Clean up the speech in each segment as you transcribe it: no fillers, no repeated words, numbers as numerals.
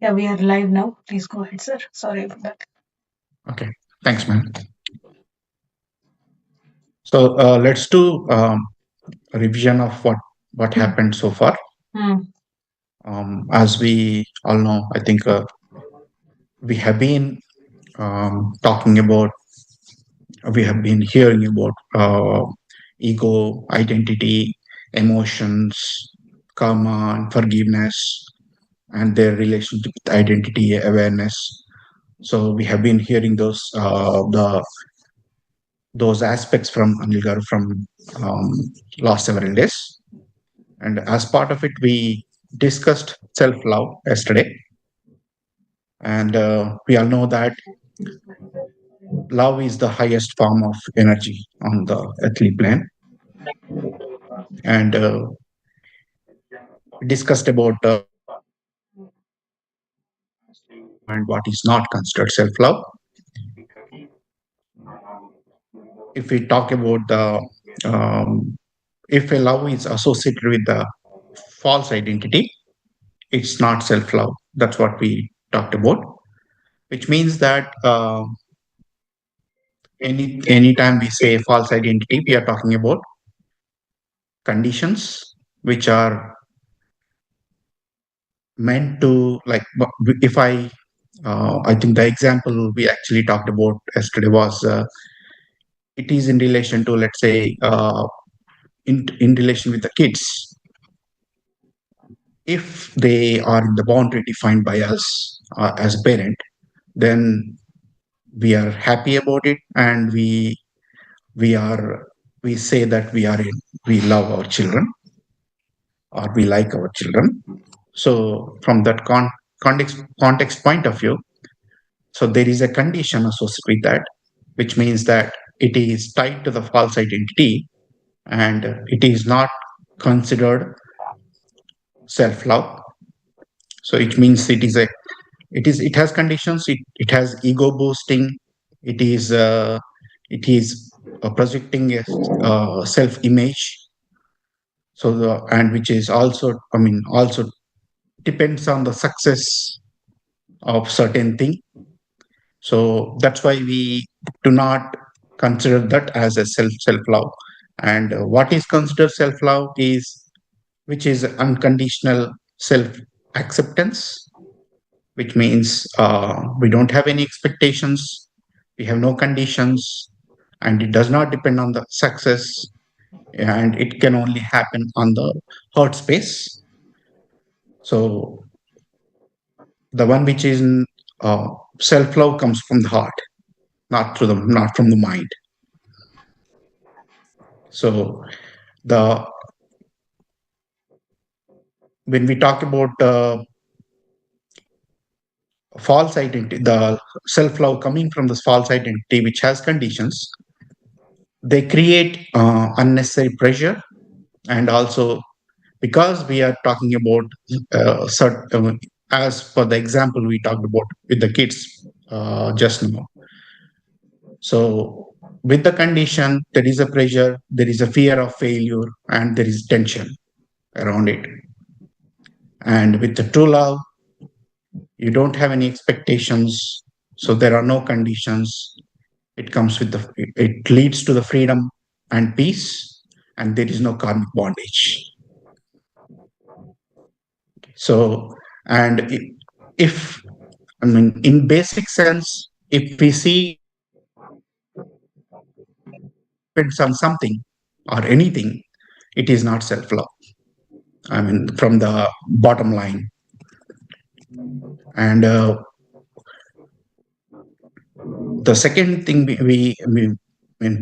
Yeah, we are live now. Please go ahead, sir. Sorry about that. Okay, thanks, man. So let's do a revision of what Hmm. happened so far. Hmm. As we all know, I think we have been talking about, we have been hearing about ego, identity, emotions, karma, and forgiveness, and their relationship with identity, awareness. So we have been hearing those aspects from Anil Garu from last several days. And as part of it, we discussed self love yesterday. And we all know that love is the highest form of energy on the earthly plane. And we discussed about and what is not considered self love. If we talk about um, if a love is associated with the false identity, it's not self love. That's what we talked about, which means that anytime we say false identity, we are talking about conditions which are meant to, like, if I think the example we actually talked about yesterday was it is in relation to, let's say, in relation with the kids. If they are in the boundary defined by us as a parent, then we are happy about it, and we are we say that we love our children, or we like our children. So from that context point of view, so there is a condition associated with that, which means that it is tied to the false identity, and it is not considered self love. So it means it has conditions. It has ego boosting. It is projecting a self image. So and which is also, I mean, also depends on the success of certain thing. So that's why we do not consider that as a self love. And what is considered self love is which is unconditional self acceptance, which means we don't have any expectations, we have no conditions, and it does not depend on the success, and it can only happen on the heart space. So the one which is uh, self love comes from the heart, not from the mind. So the when we talk about false identity, the self love coming from this false identity which has conditions, they create unnecessary pressure. And also, because we are talking about as for the example we talked about with the kids just now. So with the condition, there is a pressure, there is a fear of failure, and there is tension around it. And with the true love, you don't have any expectations, so there are no conditions. It leads to the freedom and peace, and there is no karmic bondage. So, and if, I mean, in basic sense, if we see depends on something or anything, it is not self love. I mean, from the bottom line. And the second thing I mean,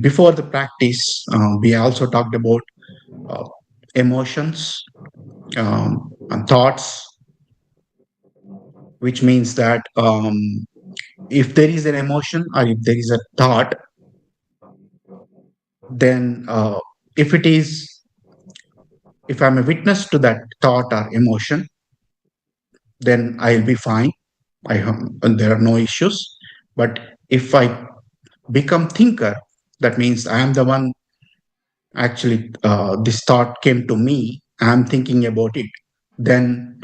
before the practice, we also talked about uh, emotions and thoughts, which means that if there is an emotion or if there is a thought, then if it is if I'm a witness to that thought or emotion, then I'll be fine. And there are no issues. But if I become thinker, that means I am the one this thought came to me, I'm thinking about it, then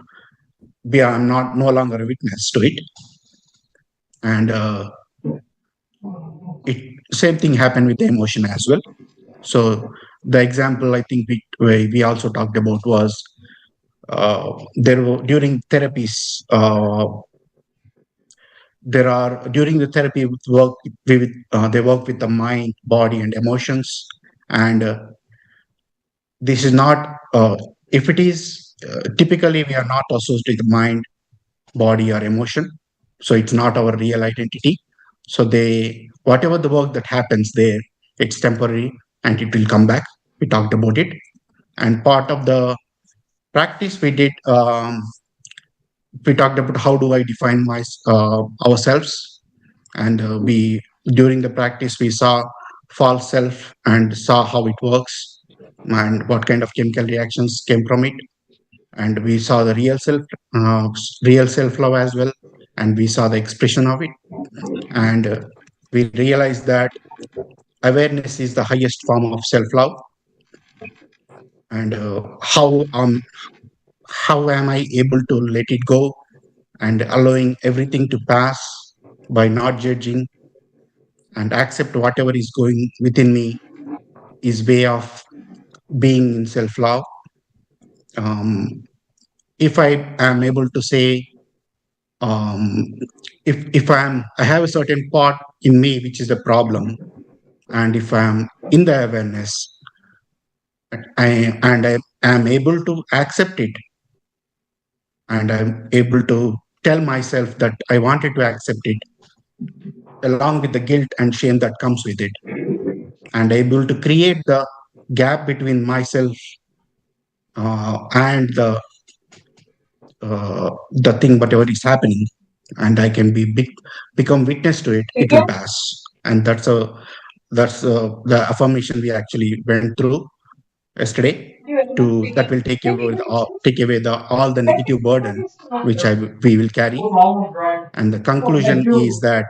we are not no longer a witness to it. And it same thing happened with the emotion as well. So the example I think we also talked about was there were during therapies. There are during the therapy work they work with the mind, body, and emotions. And this is not if it is typically we are not associated with mind, body, or emotion, so it's not our real identity. So they whatever the work that happens there, it's temporary and it will come back. We talked about it. And part of the practice we did, we talked about how do I define my ourselves. And we during the practice we saw false self and saw how it works and what kind of chemical reactions came from it. And we saw the uh, real self love as well, and we saw the expression of it. And we realized that awareness is the highest form of self love. And how am I able to let it go and allowing everything to pass by not judging and accept whatever is going within me is way of being in self love. um, if I am able to say, um, if I have a certain part in me which is the problem, and if I'm in the awareness, I am able to accept it, and I'm able to tell myself that I wanted to accept it, along with the guilt and shame that comes with it, and able to create the gap between myself and the thing, whatever is happening, and I can become witness to it. It will pass, and that's the affirmation we actually went through yesterday. To that will take away the all the negative burden which we will carry. And the conclusion is that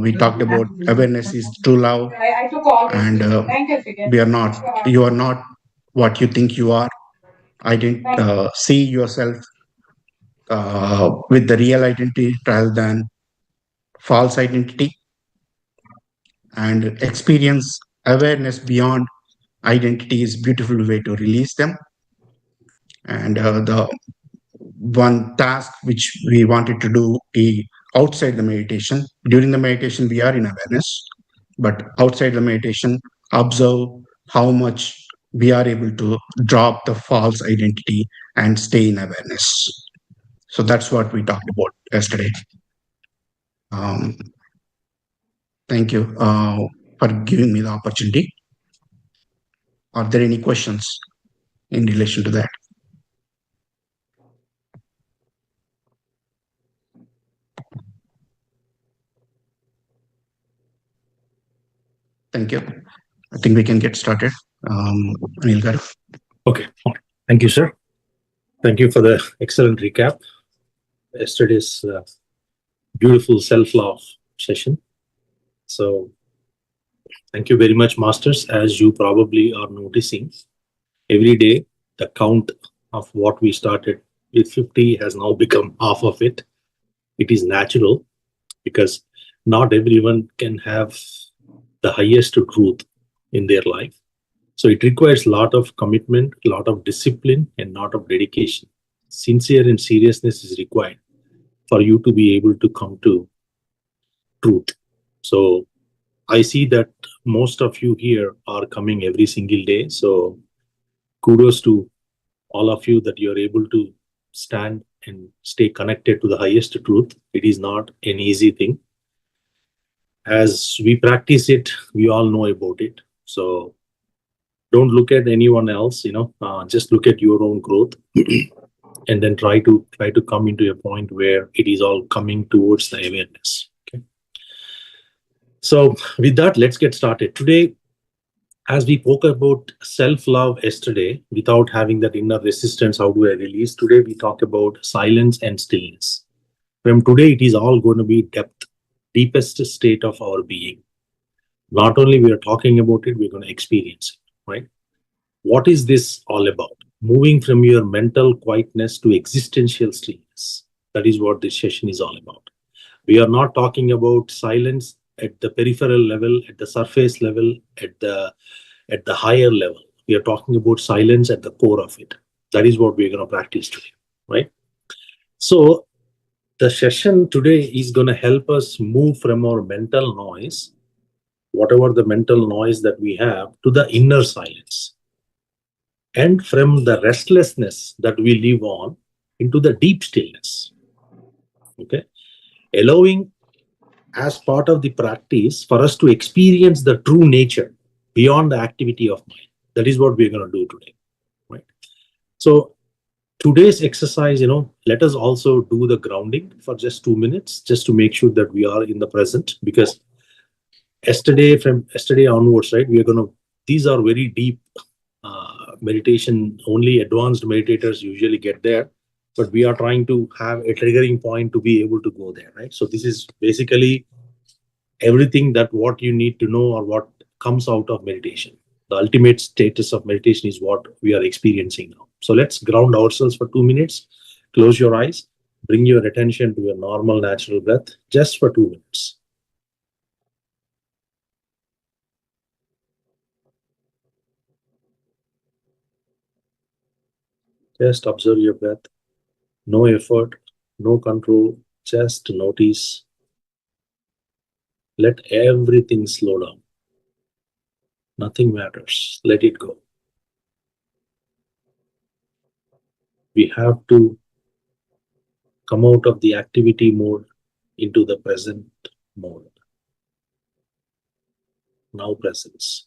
we talked about awareness is true love, and we are not you are not what you think you are. I didn't see yourself with the real identity rather than false identity, and experience awareness beyond identity is beautiful way to release them. And the one task which we wanted to do outside the meditation, during the meditation we are in awareness, but outside the meditation observe how much we are able to drop the false identity and stay in awareness. So that's what we talked about yesterday. um, Thank you for giving me the opportunity. Are there any questions in relation to that? Thank you. I think we can get started. Anil garu. Okay. Thank you, sir. Thank you for the excellent recap. Yesterday's beautiful self-love session. So thank you very much, masters. As you probably are noticing, every day the count of what we started with 50 has now become half of it. It is natural because not everyone can have the highest truth in their life. So it requires a lot of commitment, a lot of discipline, and a lot of dedication. Sincere and seriousness is required for you to be able to come to truth. So I see that most of you here are coming every single day. So kudos to all of you that you're able to stand and stay connected to the highest truth. It is not an easy thing. As we practice it, we all know about it. So don't look at anyone else, just look at your own growth and then try to come into a point where it is all coming towards the awareness. Okay. So with that, let's get started. Today, as we spoke about self-love yesterday, without having that inner resistance, how do I release? Today, we talk about silence and stillness. From today, it is all going to be depth, deepest state of our being. Not only we are talking about it, we're going to experience it, right? What is this all about? moving from your mental quietness to existential stillness. That is what this session is all about. We are not talking about silence at the peripheral level, at the surface level, at the higher level. We are talking about silence at the core of it. That is what we're going to practice today, right? So the session today is going to help us move from our mental noise, whatever the mental noise that we have, to the inner silence, and from the restlessness that we live on into the deep stillness. Okay, allowing as part of the practice for us to experience the true nature beyond the activity of mind. That is what we're going to do today, right? So today's exercise, let us also do the grounding for just 2 minutes, just to make sure that we are in the present. Because from yesterday onwards, right, we are going to, these are very deep meditation. Only advanced meditators usually get there, but we are trying to have a triggering point to be able to go there, right? So this is basically everything that what you need to know, or what comes out of meditation. The ultimate status of meditation is what we are experiencing now. So let's ground ourselves for 2 minutes. Close your eyes, bring your attention to your normal natural breath just for 2 minutes. Just observe your breath. No effort, no control, just notice. Let everything slow down. Nothing matters. Let it go. We have to come out of the activity mode into the present mode. Now presence.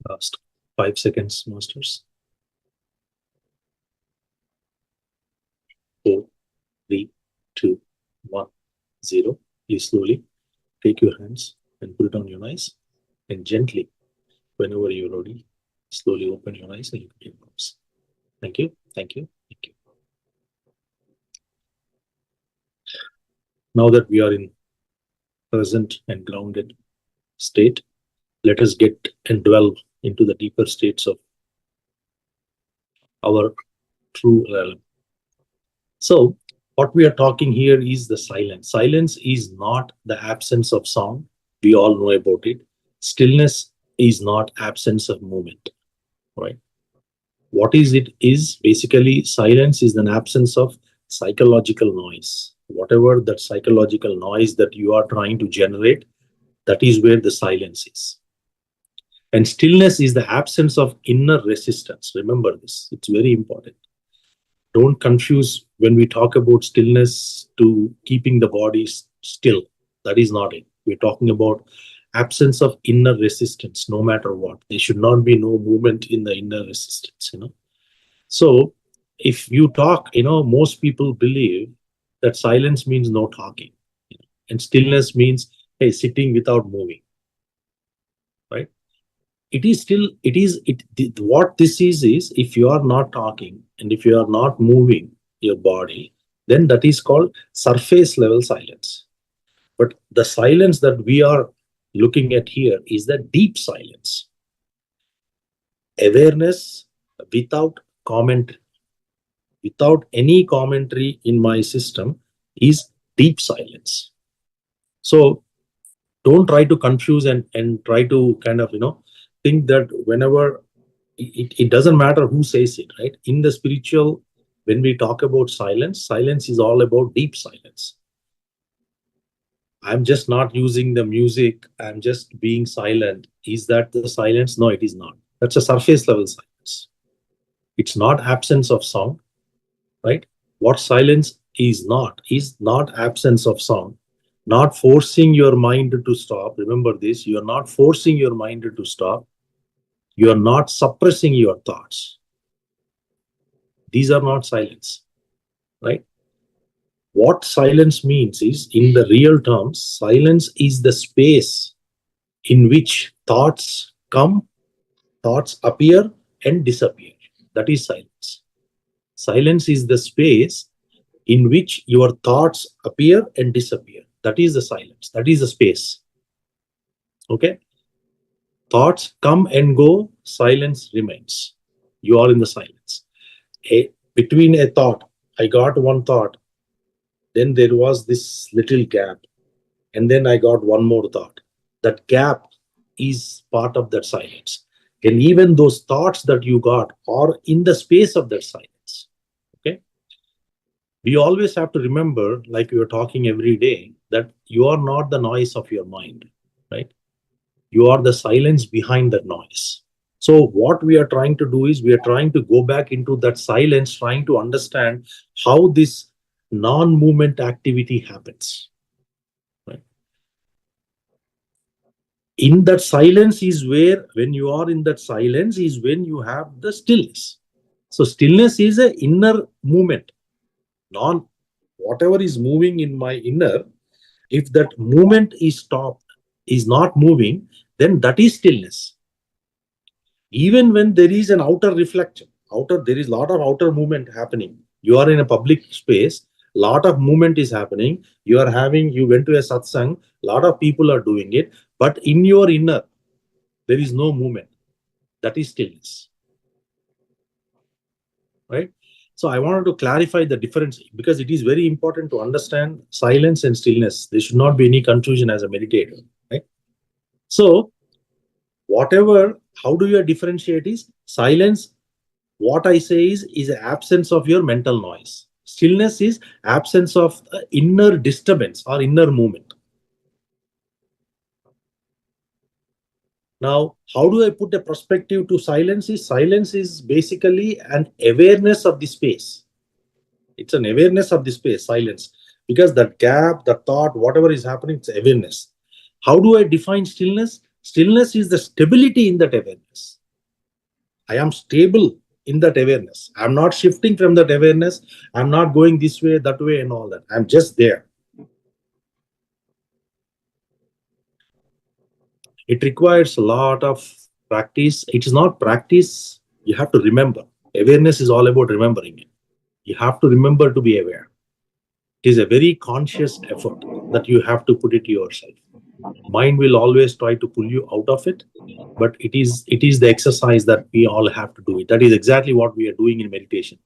Last 5 seconds, masters. 4, 3, 2, 1, 0. Please slowly take your hands and put it on your eyes, and gently, whenever you're ready, slowly open your eyes and look at your palms. Thank you. Thank you. Thank you. Now that we are in present and grounded state, let us get and dwell into the deeper states of our true realm. So what we are talking here is the silence. Silence is not the absence of sound. We all know about it. Stillness is not absence of movement, right? What is it is basically silence is an absence of psychological noise. Whatever that psychological noise that you are trying to generate, that is where the silence is. And stillness is the absence of inner resistance. Remember this, it's very important. Don't confuse when we talk about stillness to keeping the body still, that is not it. We're talking about absence of inner resistance, no matter what. There should not be no movement in the inner resistance, So if you talk, most people believe that silence means no talking, and stillness means, hey, sitting without moving, right? It is still, what this is if you are not talking and if you are not moving your body, then that is called surface level silence. But the silence that we are looking at here is the deep silence. Awareness without comment, without any commentary in my system, is deep silence. So don't try to confuse and try to kind of, think that whenever it doesn't matter who says it, right? In the spiritual, when we talk about silence, silence is all about deep silence. I'm just not using the music, I'm just being silent. Is that the silence? No, it is not. That's a surface level silence. It's not absence of sound, right? What silence is not absence of sound, not forcing your mind to stop. Remember this, you are not forcing your mind to stop. You are not suppressing your thoughts. These are not silence, right? What silence means is, in the real terms, silence is the space in which thoughts come, thoughts appear and disappear. That is silence. Silence is the space in which your thoughts appear and disappear. That is the silence. That is the space. Okay? Thoughts come and go, silence remains. You are in the silence. Between a thought, I got one thought, then there was this little gap, and then I got one more thought. That gap is part of that silence. And even those thoughts that you got are in the space of that silence. Okay? We always have to remember, like we are talking every day, that you are not the noise of your mind, right? You are the silence behind that noise. So what we are trying to do is we are trying to go back into that silence, trying to understand how this non-movement activity happens. Right? In that silence is where, when you are in that silence, is when you have the stillness. So stillness is an inner movement. Whatever is moving in my inner, if that movement is stopped, is not moving, then that is stillness. Even when there is an outer reflection, there is a lot of outer movement happening. You are in a public space, lot of movement is happening. You went to a satsang, lot of people are doing it, but in your inner, there is no movement. That is stillness. Right? So I wanted to clarify the difference, because it is very important to understand silence and stillness. There should not be any confusion as a meditator. Right? So how do you differentiate is silence? What I say is absence of your mental noise. Stillness is absence of inner disturbance or inner movement. Now, how do I put a perspective to silence? Silence is basically an awareness of the space. It's an awareness of the space, silence. Because that gap, the thought, whatever is happening, it's awareness. How do I define stillness? Stillness is the stability in that awareness. I am stable in that awareness. I'm not shifting from that awareness. I'm not going this way, that way, and all that. I'm just there. It requires a lot of practice. It is not practice. You have to remember. Awareness is all about remembering it. You have to remember to be aware. It is a very conscious effort that you have to put it to yourself. Mind will always try to pull you out of it, but it is the exercise that we all have to do it. That is exactly what we are doing in meditation.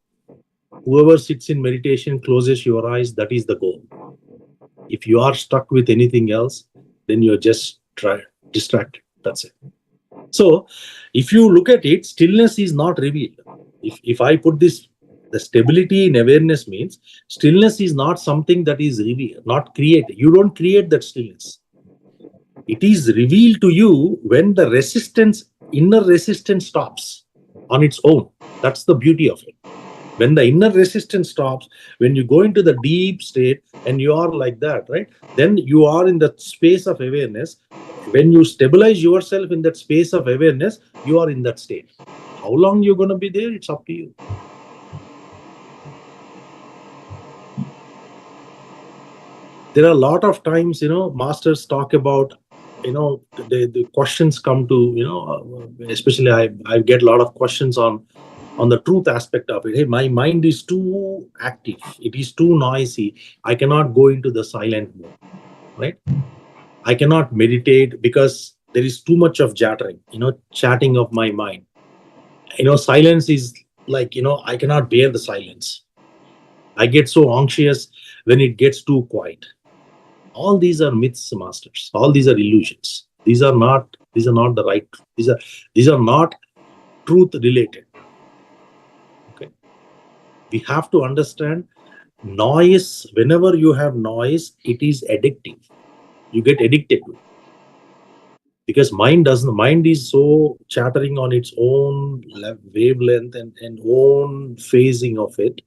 Whoever sits in meditation, closes your eyes, that is the goal. If you are stuck with anything else, then you're just distracted. That's it. So if you look at it, stillness is not revealed. If I put this, the stability in awareness means stillness is not something that is revealed, not created. You don't create that stillness. It is revealed to you when the resistance, inner resistance, stops on its own. That's the beauty of it. When the inner resistance stops, when you go into the deep state and you are like that, right? Then you are in the space of awareness. When you stabilize yourself in that space of awareness, you are in that state. How long you're going to be there, it's up to you. There are a lot of times, masters talk about, the questions come to, especially I get a lot of questions on the truth aspect of it. Hey, my mind is too active, it is too noisy, I cannot go into the silent mode, right? I cannot meditate because there is too much of chattering, chatting of my mind. Silence is like, I cannot bear the silence. I get so anxious when it gets too quiet. All these are myths, masters. All these are illusions. These are not the right. These are not truth related. Okay. We have to understand noise. Whenever you have noise, it is addictive. You get addicted to it. Because mind is so chattering on its own wavelength and own phasing of it.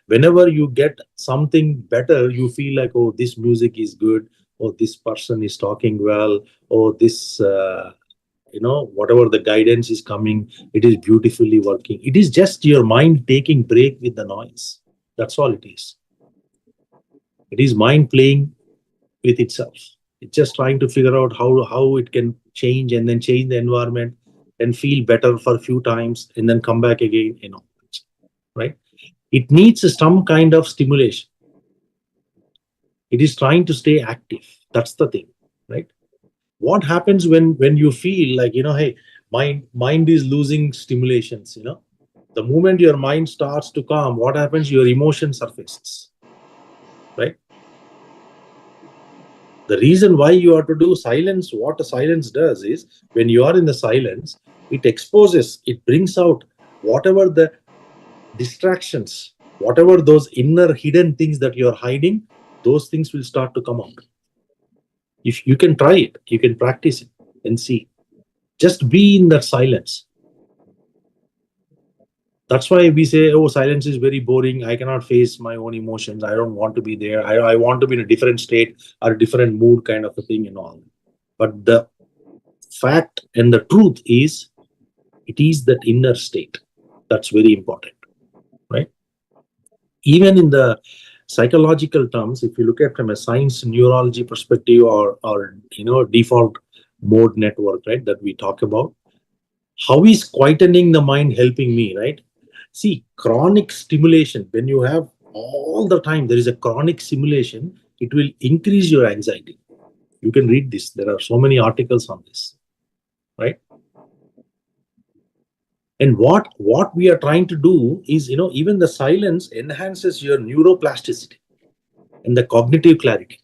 Whenever you get something better, you feel like, oh, this music is good, or this person is talking well, or this whatever the guidance is coming, it is beautifully working. It is just your mind taking break with the noise. That's all it is. It is mind playing with itself. It's just trying to figure out how it can change, and then change the environment and feel better for a few times and then come back again, right? It needs some kind of stimulation. It is trying to stay active. That's the thing, right? What happens when you feel like, hey, mind is losing stimulations, the moment your mind starts to calm, what happens? Your emotion surfaces, right? The reason why you have to do silence, what a silence does is, when you are in the silence, it exposes, it brings out whatever the distractions, whatever those inner hidden things that you're hiding, those things will start to come out. If you can try it, you can practice it and see. Just be in that silence. That's why we say, oh, silence is very boring. I cannot face my own emotions. I don't want to be there. I want to be in a different state or a different mood, kind of a thing and all. But the fact and the truth is, it is that inner state. That's very important, right? Even in the psychological terms, if you look at from a science neurology perspective, or default mode network, right, that we talk about, how is quietening the mind helping me, right? See, chronic stimulation, when you have all the time, there is a chronic stimulation, it will increase your anxiety. You can read this. There are so many articles on this, right? And what we are trying to do is, even the silence enhances your neuroplasticity and the cognitive clarity.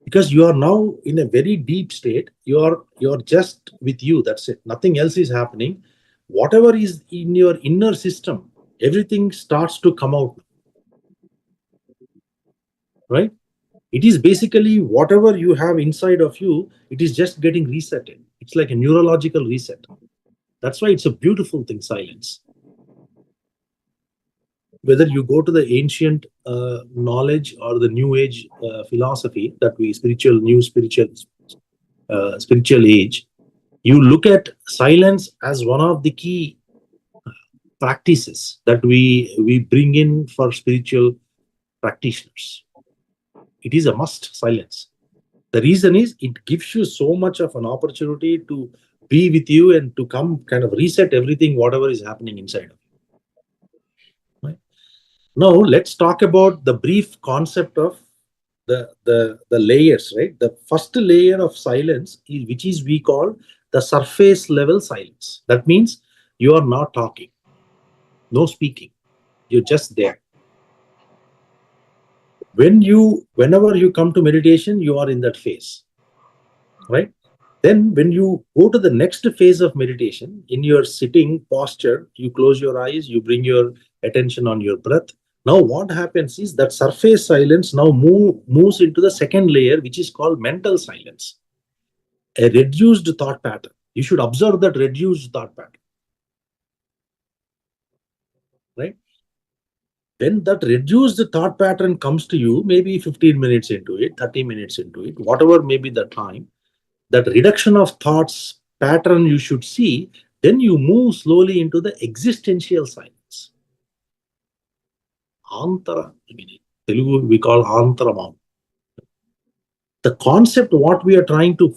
Because you are now in a very deep state, you're just with you, that's it, nothing else is happening. Whatever is in your inner system, everything starts to come out, right? It is basically whatever you have inside of you, it is just getting resetted. It's like a neurological reset. That's why it's a beautiful thing, silence. Whether you go to the ancient knowledge or the new age philosophy, that we spiritual age, you look at silence as one of the key practices that we bring in for spiritual practitioners. It is a must, silence. The reason is, it gives you so much of an opportunity to be with you and to come kind of reset everything, whatever is happening inside of you. Right? Now, let's talk about the brief concept of the layers, right? The first layer of silence, which is we call the surface level silence. That means you are not talking, no speaking, you're just there. Whenever you come to meditation, you are in that phase, right? Then when you go to the next phase of meditation, in your sitting posture, you close your eyes, you bring your attention on your breath. Now what happens is that surface silence now moves into the second layer, which is called mental silence, a reduced thought pattern. You should observe that reduced thought pattern, right? When that reduced thought pattern comes to you, maybe 15 minutes into it, 30 minutes into it, whatever may be the time, that reduction of thoughts pattern you should see, then you move slowly into the existential silence. Antara, Telugu we call Antaramam. The concept what we are trying to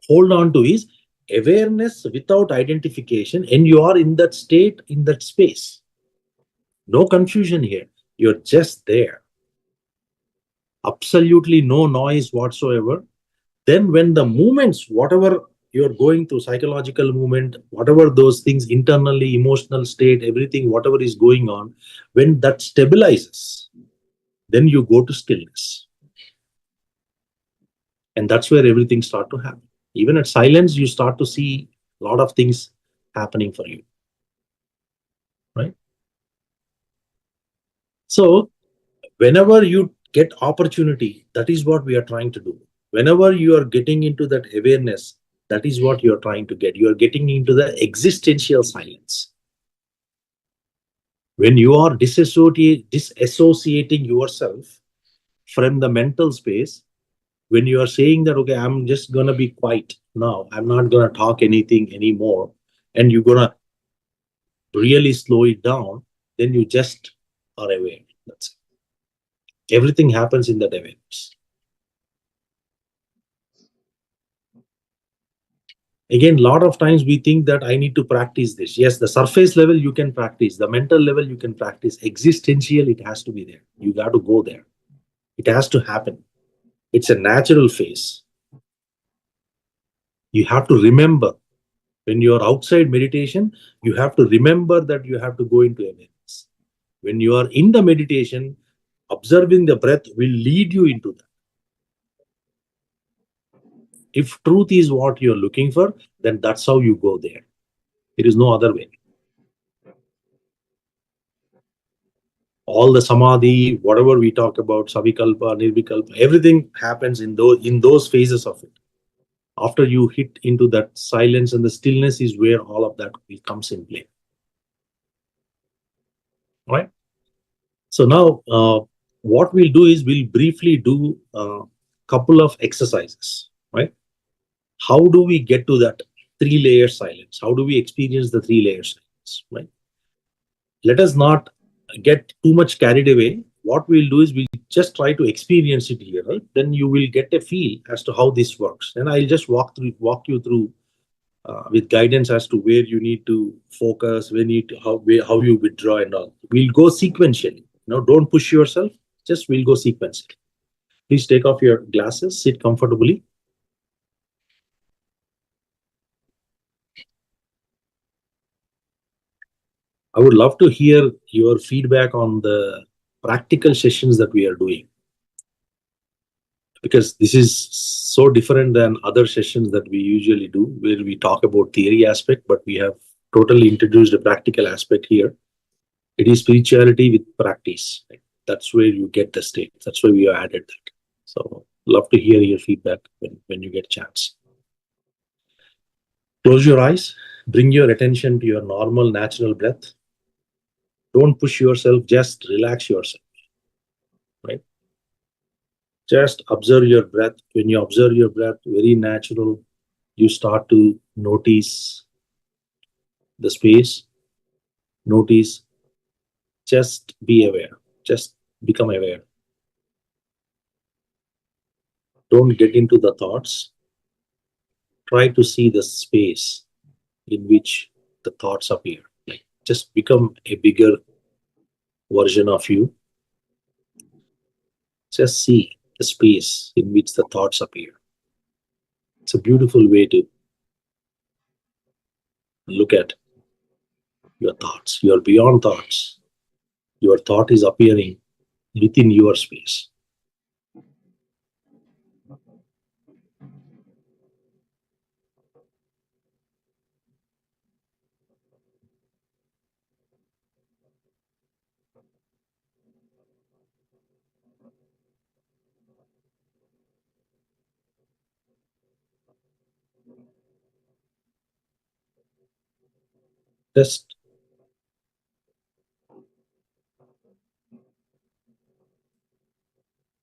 hold on to is awareness without identification, and you are in that state, in that space. No confusion here. You're just there. Absolutely no noise whatsoever. Then when the movements, whatever you're going through, psychological movement, whatever those things, internally, emotional state, everything, whatever is going on, when that stabilizes, then you go to stillness. And that's where everything start to happen. Even at silence, you start to see a lot of things happening for you, right? So whenever you get opportunity, that is what we are trying to do. Whenever you are getting into that awareness, that is what you are trying to get. You are getting into the existential silence. When you are disassociating yourself from the mental space, when you are saying that, okay, I'm just going to be quiet now, I'm not going to talk anything anymore, and you're going to really slow it down, then you just are aware. That's it. Everything happens in that awareness. Again, a lot of times we think that I need to practice this. Yes, the surface level you can practice, the mental level you can practice. Existential, it has to be there. You got to go there. It has to happen. It's a natural phase. You have to remember when you are outside meditation, you have to remember that you have to go into awareness. When you are in the meditation, observing the breath will lead you into that. If truth is what you're looking for, then that's how you go there. There is no other way. All the samadhi, whatever we talk about, savikalpa, nirvikalpa, everything happens in those phases of it. After you hit into that silence and the stillness is where all of that comes in play. Right? So now, what we'll do is we'll briefly do a couple of exercises. Right? How do we get to that three-layer silence? How do we experience the three-layer silence? Right? Let us not get too much carried away. What we'll do is we'll just try to experience it here, right? Then you will get a feel as to how this works. And I'll just walk you through with guidance as to where you need to focus, how you withdraw and all. We'll go sequentially. Don't push yourself. Just we'll go sequentially. Please take off your glasses, sit comfortably. I would love to hear your feedback on the practical sessions that we are doing, because this is so different than other sessions that we usually do, where we talk about theory aspect, but we have totally introduced a practical aspect here. It is spirituality with practice. Right? That's where you get the state. That's why we have added that. So love to hear your feedback when you get a chance. Close your eyes. Bring your attention to your normal, natural breath. Don't push yourself. Just relax yourself. Right? Just observe your breath. When you observe your breath, very natural, you start to notice the space. Notice. Just be aware. Just become aware. Don't get into the thoughts. Try to see the space in which the thoughts appear. Like just become a bigger version of you. Just see the space in which the thoughts appear. It's a beautiful way to look at your thoughts. You're beyond thoughts. Your thought is appearing within your space. Just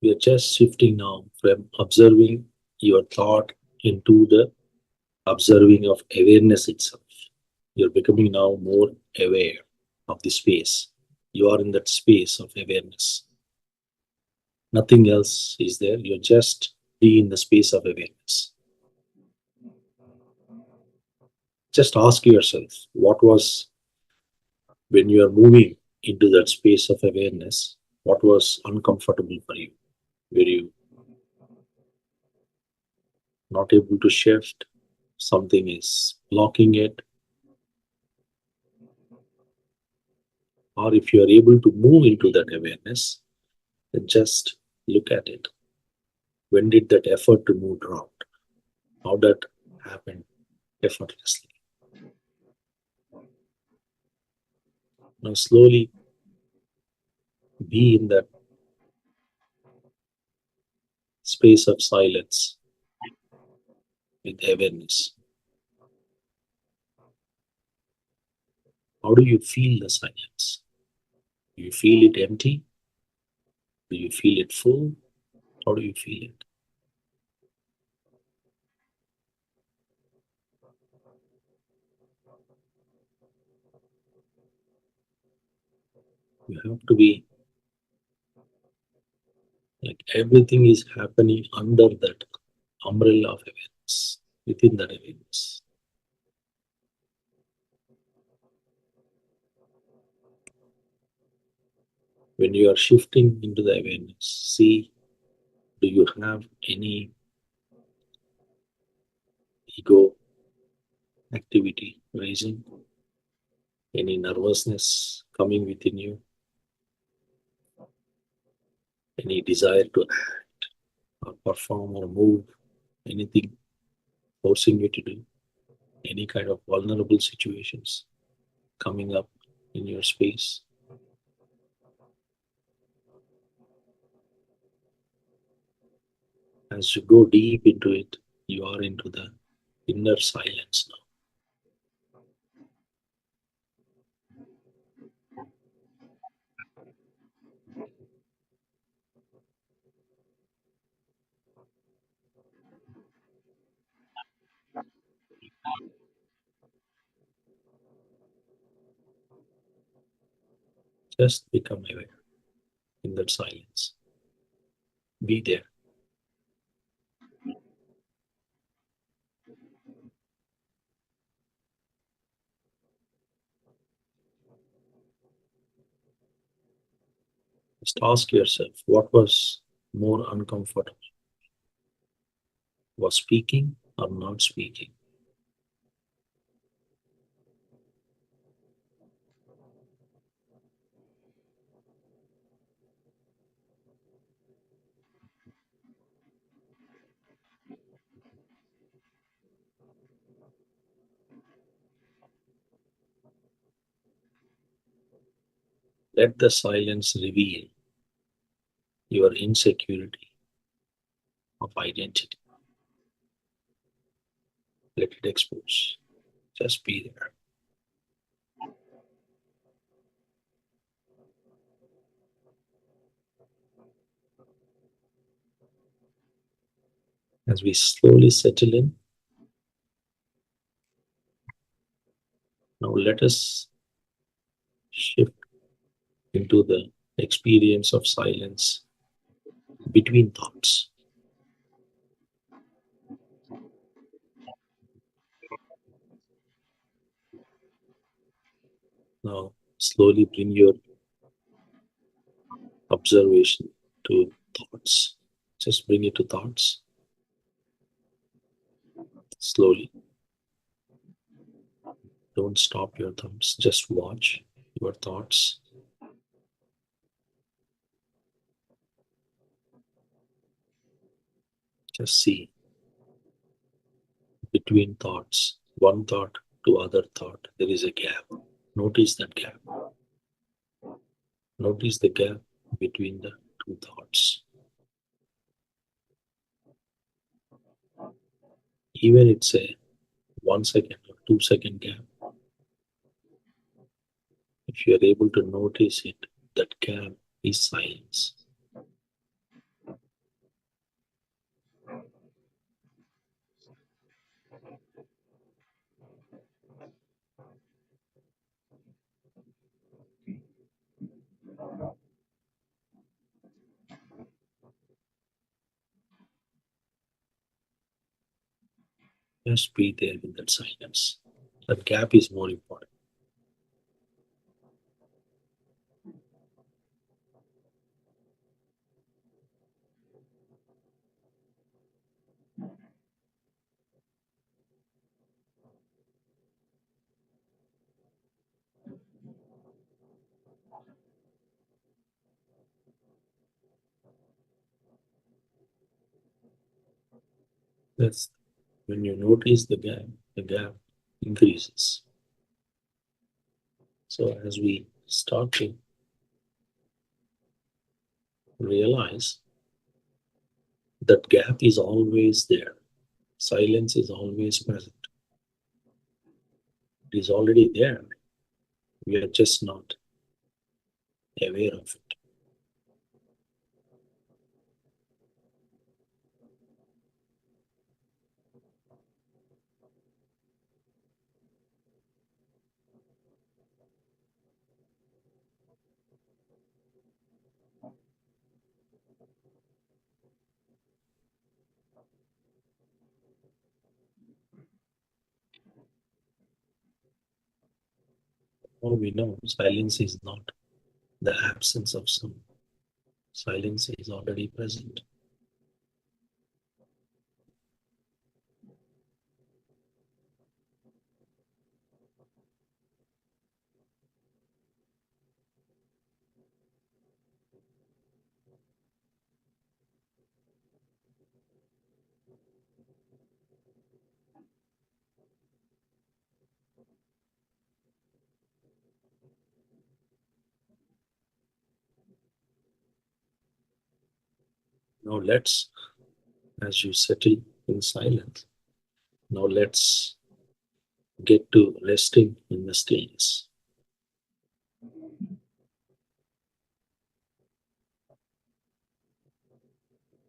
We are just shifting now from observing your thought into the observing of awareness itself. You're becoming now more aware of the space. You are in that space of awareness. Nothing else is there. You're just be in the space of awareness. Just ask yourself, what was when you are moving into that space of awareness, what was uncomfortable for you? Were you not able to shift? Something is blocking it. Or if you are able to move into that awareness, then just look at it. When did that effort to move dropped? How that happened effortlessly? Now slowly be in that space of silence with awareness. How do you feel the silence? Do you feel it empty? Do you feel it full? How do you feel it? You have to be like everything is happening under that umbrella of awareness, within that awareness. When you are shifting into the awareness, see, do you have any ego activity rising? Any nervousness coming within you? Any desire to act or perform or move? Anything forcing you to do? Any kind of vulnerable situations coming up in your space? As you go deep into it, you are into the inner silence now. Just become aware in that silence. Be there. Just ask yourself, what was more uncomfortable? Was speaking or not speaking? Let the silence reveal your insecurity of identity. Let it expose. Just be there. As we slowly settle in, now let us shift into the experience of silence between thoughts. Now, slowly bring your observation to thoughts. Just bring it to thoughts slowly. Don't stop your thumbs. Just watch your thoughts. Just see between thoughts, one thought to other thought, there is a gap. Notice that gap. Notice the gap between the two thoughts. Even it's a 1 second or 2 second gap, if you are able to notice it, that gap is silence. Just be there with that silence. That gap is more important. That's when you notice the gap increases. So as we start to realize that gap is always there, silence is always present. It is already there. We are just not aware of it. All we know, silence is not the absence of sound. Silence is already present. Now let's, as you settle in silence, now let's get to resting in the stillness.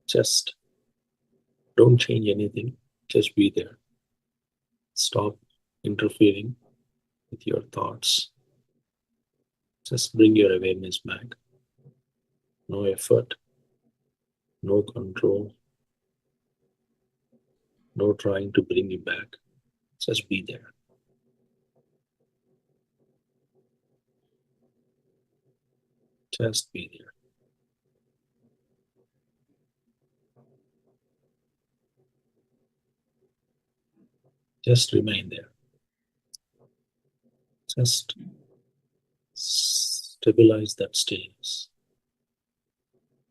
Just don't change anything, just be there. Stop interfering with your thoughts. Just bring your awareness back. No effort, no control, no trying to bring it back. Just be there. Just be there. Just remain there. Just stabilize that stillness.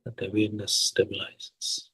That awareness stabilizes.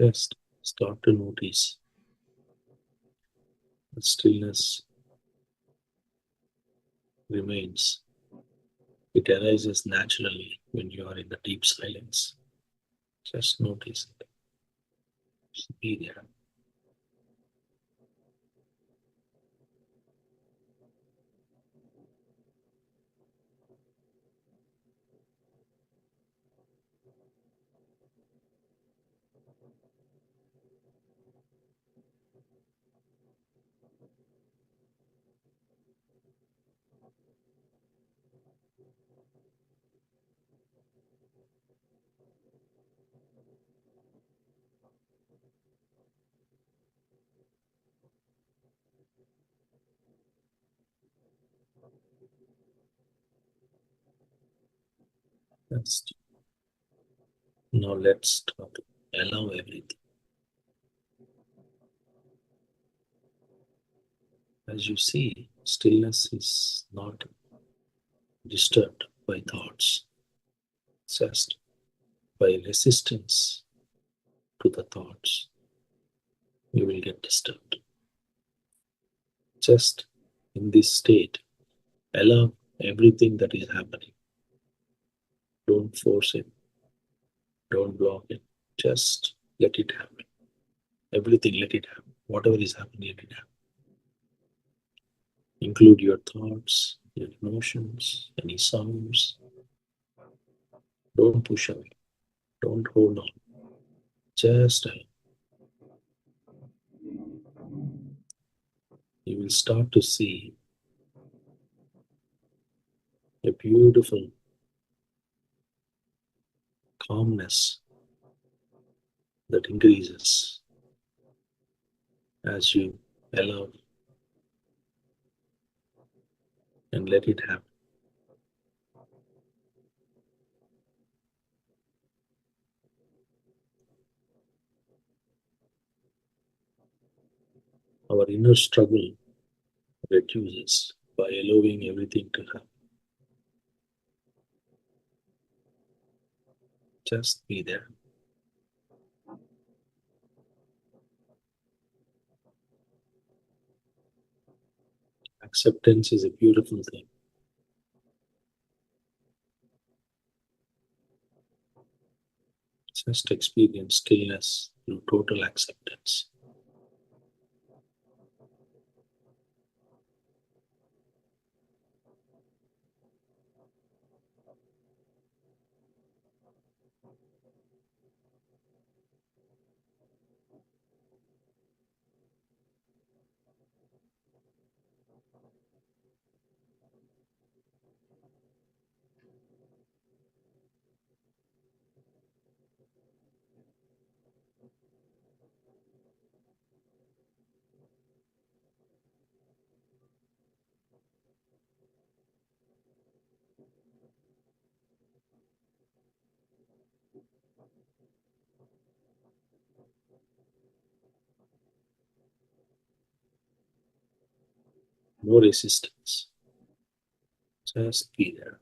Just start to notice the stillness remains. It arises naturally when you are in the deep silence. Just notice it. Just be there. Just now let's start to allow everything. As you see, stillness is not disturbed by thoughts, just by resistance to the thoughts, you will get disturbed. Just in this state, allow everything that is happening. Don't force it, don't block it, just let it happen. Everything, let it happen. Whatever is happening, let it happen. Include your thoughts, your emotions, any sounds. Don't push away, don't hold on. Just you will start to see a beautiful calmness that increases as you allow and let it happen. Our inner struggle reduces by allowing everything to happen. Just be there. Acceptance is a beautiful thing. Just experience stillness through total acceptance. No resistance. Just be there.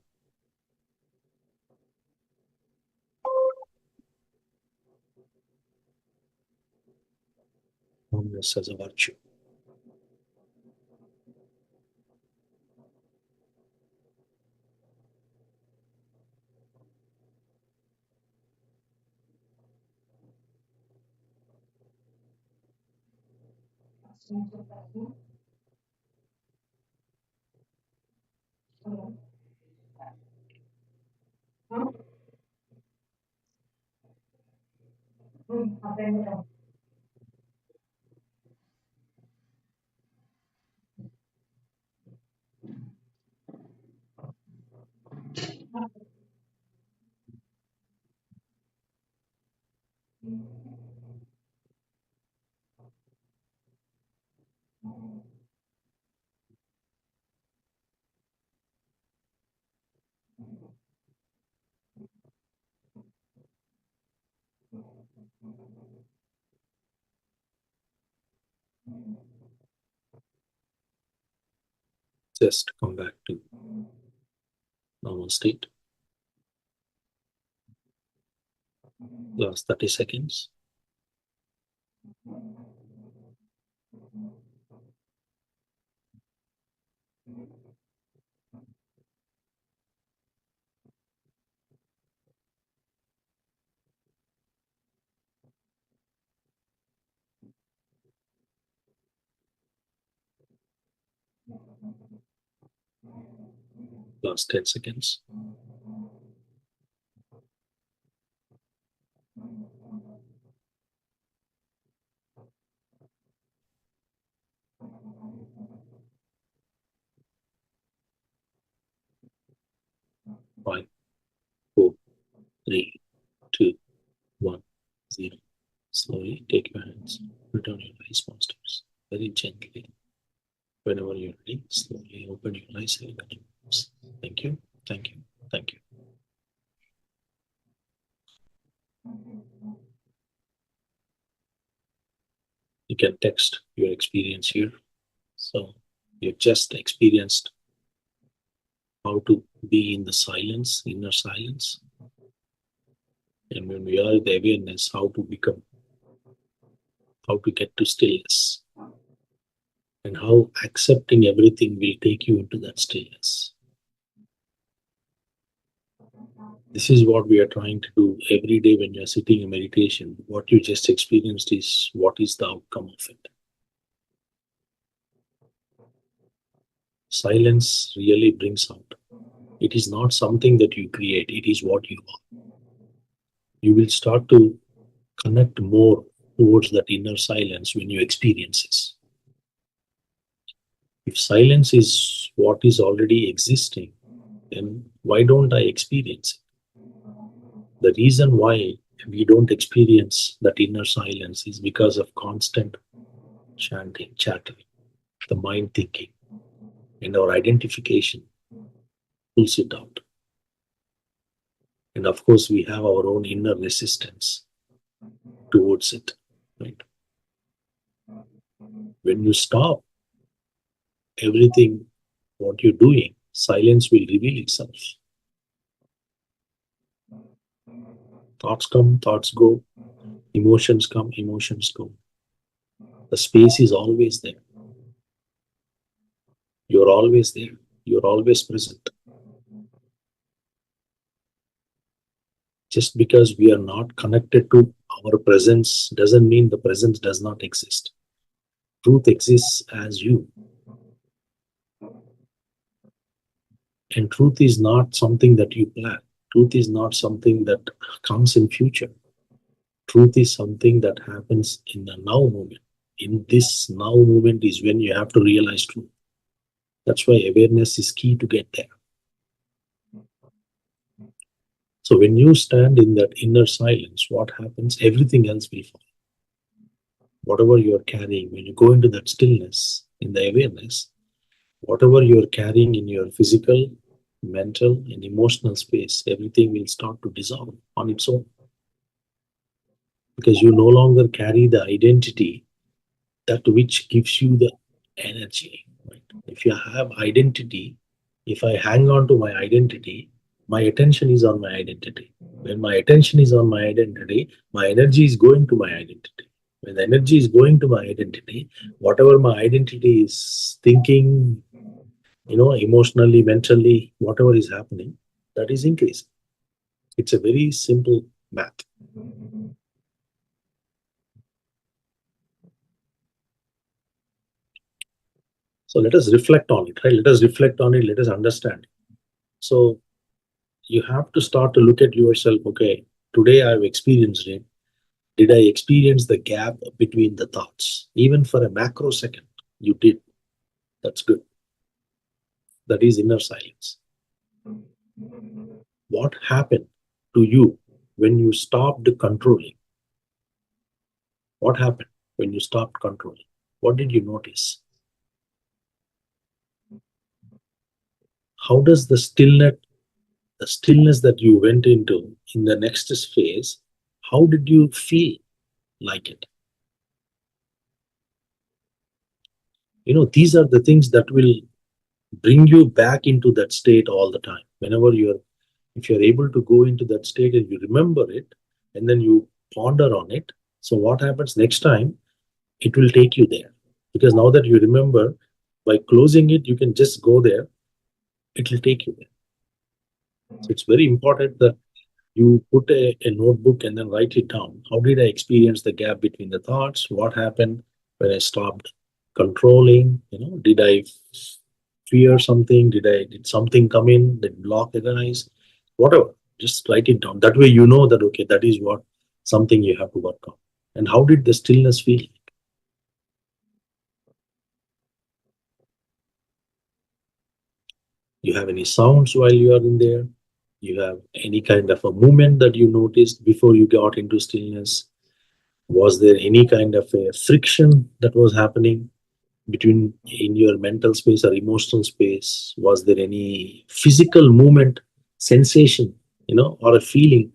Calmness as a virtue. Just come back to normal state. Last 30 seconds. Last 10 seconds. Zero. Slowly take your hands, put on your eyes, monsters. Very gently. Whenever you're ready, slowly open your eyes and open your arms. Thank you. Thank you. Thank you. You can text your experience here. So you just experienced how to be in the silence, inner silence. And when we are the awareness, how to become, how to get to stillness, and how accepting everything will take you into that stillness. This is what we are trying to do every day when you're sitting in meditation. What you just experienced is what is the outcome of it. Silence really brings out. It is not something that you create, it is what you are. You will start to connect more towards that inner silence when you experience this. If silence is what is already existing, then why don't I experience it? The reason why we don't experience that inner silence is because of constant chanting, chattering, the mind thinking, and our identification pulls it out. And of course, we have our own inner resistance towards it. Right? When you stop everything, what you're doing, silence will reveal itself. Thoughts come, thoughts go, emotions come, emotions go. The space is always there. You're always there. You're always present. Just because we are not connected to our presence doesn't mean the presence does not exist. Truth exists as you. And truth is not something that you plan. Truth is not something that comes in future. Truth is something that happens in the now moment. In this now moment is when you have to realize truth. That's why awareness is key to get there. So when you stand in that inner silence, what happens? Everything else will follow. Whatever you're carrying, when you go into that stillness, in the awareness, whatever you're carrying in your physical, mental, and emotional space, everything will start to dissolve on its own. Because you no longer carry the identity that which gives you the energy. Right? If you have identity, if I hang on to my identity, my attention is on my identity. When my attention is on my identity, my energy is going to my identity. When the energy is going to my identity, whatever my identity is thinking, emotionally, mentally, whatever is happening, that is increasing. It's a very simple math. So let us reflect on it, right? Let us reflect on it, let us understand. So you have to start to look at yourself, okay, today I've experienced it. Did I experience the gap between the thoughts? Even for a macro second, you did. That's good. That is inner silence. What happened to you when you stopped controlling? What happened when you stopped controlling? What did you notice? How does the stillness that you went into in the next phase, how did you feel like it? These are the things that will bring you back into that state all the time. If you're able to go into that state and you remember it, and then you ponder on it, so what happens next time? It will take you there. Because now that you remember, by closing it, you can just go there. It will take you there. So it's very important that you put a notebook and then write it down. How did I experience the gap between the thoughts? What happened when I stopped controlling? Did I fear something? Did something come in that block the eyes? Whatever. Just write it down. That way you know that okay, that is what something you have to work on. And how did the stillness feel? You have any sounds while you are in there? You have any kind of a movement that you noticed before you got into stillness? Was there any kind of a friction that was happening between in your mental space or emotional space? Was there any physical movement, sensation, or a feeling,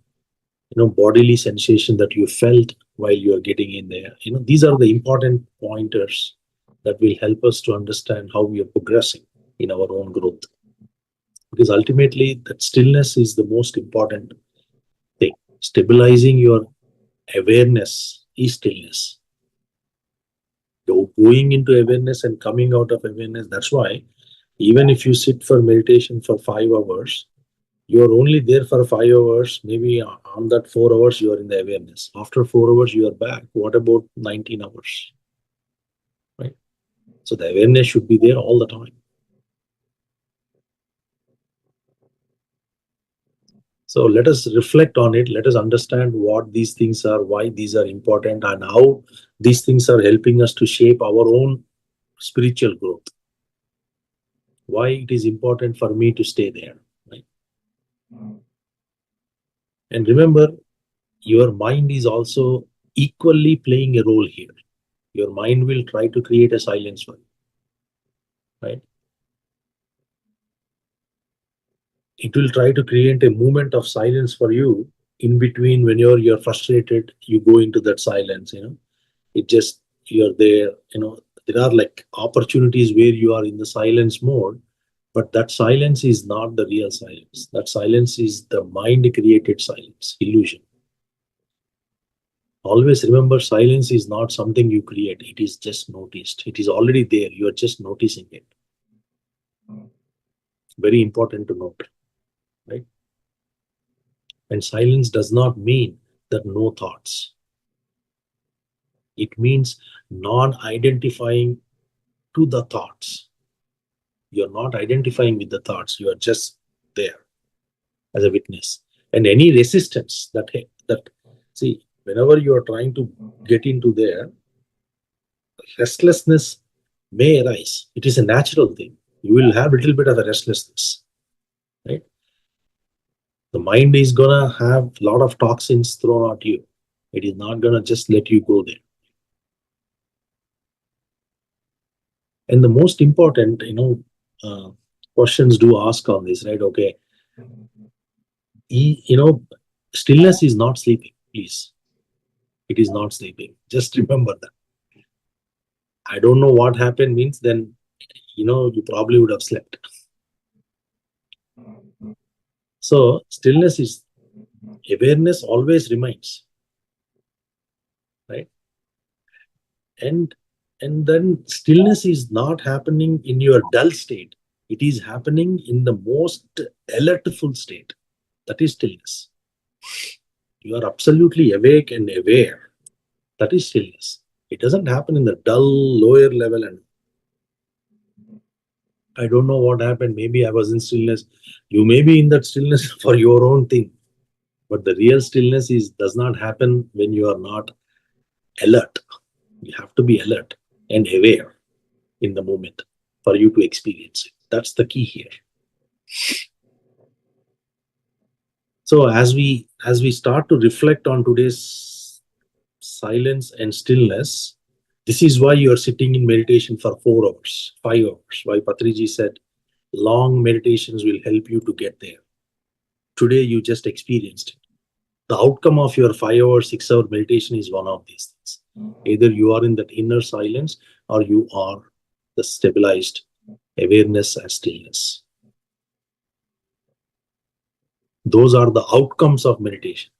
bodily sensation that you felt while you are getting in there? These are the important pointers that will help us to understand how we are progressing in our own growth. Because ultimately, that stillness is the most important thing. Stabilizing your awareness is stillness. Going into awareness and coming out of awareness. That's why even if you sit for meditation for 5 hours, you are only there for 5 hours. Maybe on that 4 hours, you are in the awareness. After 4 hours, you are back. What about 19 hours? Right? So the awareness should be there all the time. So let us reflect on it. Let us understand what these things are, why these are important, and how these things are helping us to shape our own spiritual growth. Why it is important for me to stay there. Right? And remember, your mind is also equally playing a role here. Your mind will try to create a silence for you. Right? It will try to create a moment of silence for you in between. When you're frustrated, you go into that silence. It just, you're there. There are like opportunities where you are in the silence mode, but that silence is not the real silence. That silence is the mind created silence, illusion. Always remember, silence is not something you create. It is just noticed. It is already there. You are just noticing it. Very important to note, right? And silence does not mean that no thoughts. It means non-identifying to the thoughts. You're not identifying with the thoughts. You are just there as a witness. And any resistance that see, whenever you are trying to get into there, restlessness may arise. It is a natural thing. You will have a little bit of a restlessness, right? The mind is gonna have a lot of toxins thrown at you. It is not gonna just let you go there. And the most important, questions do ask on this, right? Okay, you know, stillness is not sleeping. Please, it is not sleeping. Just remember that. I don't know what happened means then, you probably would have slept. So stillness is awareness always remains, right? And then stillness is not happening in your dull state. It is happening in the most alertful state. That is stillness. You are absolutely awake and aware. That is stillness. It doesn't happen in the dull lower level. And I don't know what happened. Maybe I was in stillness. You may be in that stillness for your own thing. But the real stillness does not happen when you are not alert. You have to be alert and aware in the moment for you to experience it. That's the key here. So as we start to reflect on today's silence and stillness, this is why you are sitting in meditation for 4 hours, 5 hours. Why Patriji said long meditations will help you to get there. Today you just experienced it. The outcome of your 5 hour, 6 hour meditation is one of these things. Either you are in that inner silence or you are the stabilized awareness and stillness. Those are the outcomes of meditation.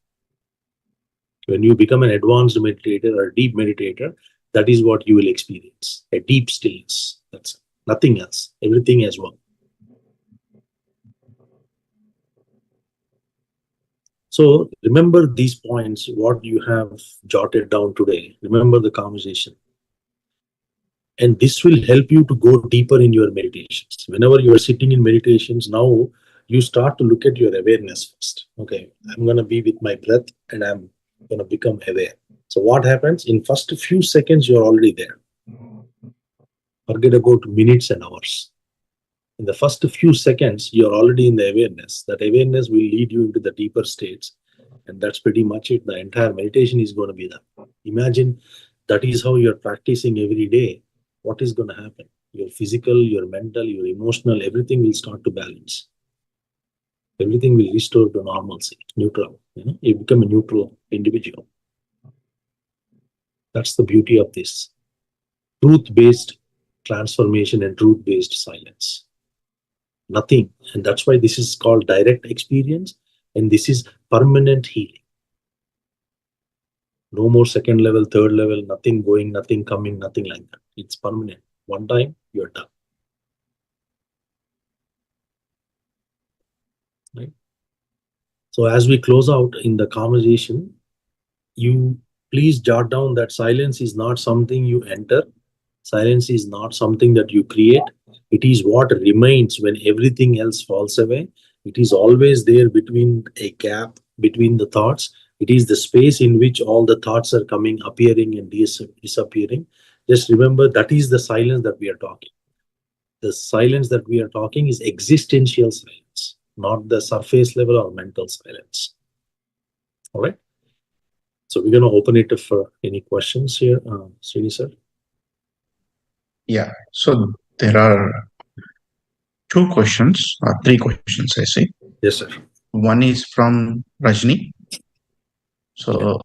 When you become an advanced meditator or a deep meditator, that is what you will experience. A deep stillness. That's nothing else. Everything as well. So remember these points, what you have jotted down today. Remember the conversation. And this will help you to go deeper in your meditations. Whenever you are sitting in meditations, now you start to look at your awareness first. Okay, I'm going to be with my breath and I'm going to become aware. So what happens? In first few seconds, you're already there. Forget about minutes and hours. In the first few seconds, you're already in the awareness. That awareness will lead you into the deeper states. And that's pretty much it. The entire meditation is going to be that. Imagine that is how you're practicing every day. What is going to happen? Your physical, your mental, your emotional, everything will start to balance. Everything will restore to normalcy, neutral. You become a neutral individual. That's the beauty of this truth-based transformation and truth-based silence. Nothing. And that's why this is called direct experience, and this is permanent healing. No more second level, third level, nothing going, nothing coming, nothing like that. It's permanent. One time, you're done. Right? So as we close out in the conversation, you please jot down that silence is not something you enter. Silence is not something that you create. It is what remains when everything else falls away. It is always there between a gap between the thoughts. It is the space in which all the thoughts are coming, appearing and disappearing. Just remember that is the silence that we are talking. The silence that we are talking is existential silence, not the surface level or mental silence. All right. So we're going to open it up for any questions here, Srini sir. Yeah. So there are three questions, I say. Yes, sir. One is from Rajni. So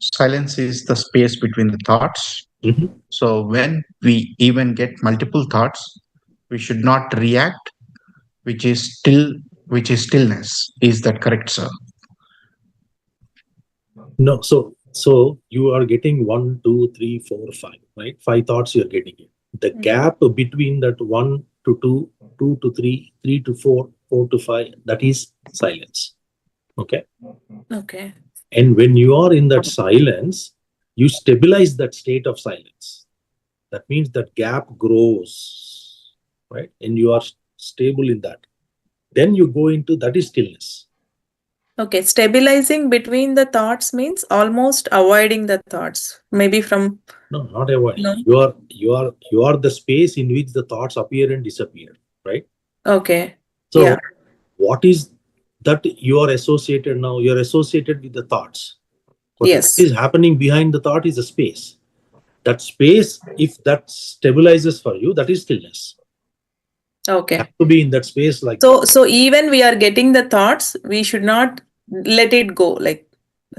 silence is the space between the thoughts. Mm-hmm. So when we even get multiple thoughts, we should not react, which is stillness. Is that correct, sir? No, so you are getting 1, 2, 3, 4, 5, right? 5 thoughts you're getting it. The gap between that 1 to 2, 2 to 3, 3 to 4, 4 to 5, that is silence. Okay. Okay. And when you are in that silence, you stabilize that state of silence. That means that gap grows, right? And you are stable in that. Then you go into that is stillness. Okay. Stabilizing between the thoughts means almost avoiding the thoughts. Maybe from No, not avoiding. No. You are the space in which the thoughts appear and disappear, right? Okay. So Yeah. what is that you are associated now? You're associated with the thoughts. But Yes. what is happening behind the thought is a space. That space, if that stabilizes for you, that is stillness. You Okay. have to be in that space like So even we are getting the thoughts, we should not let it go. Like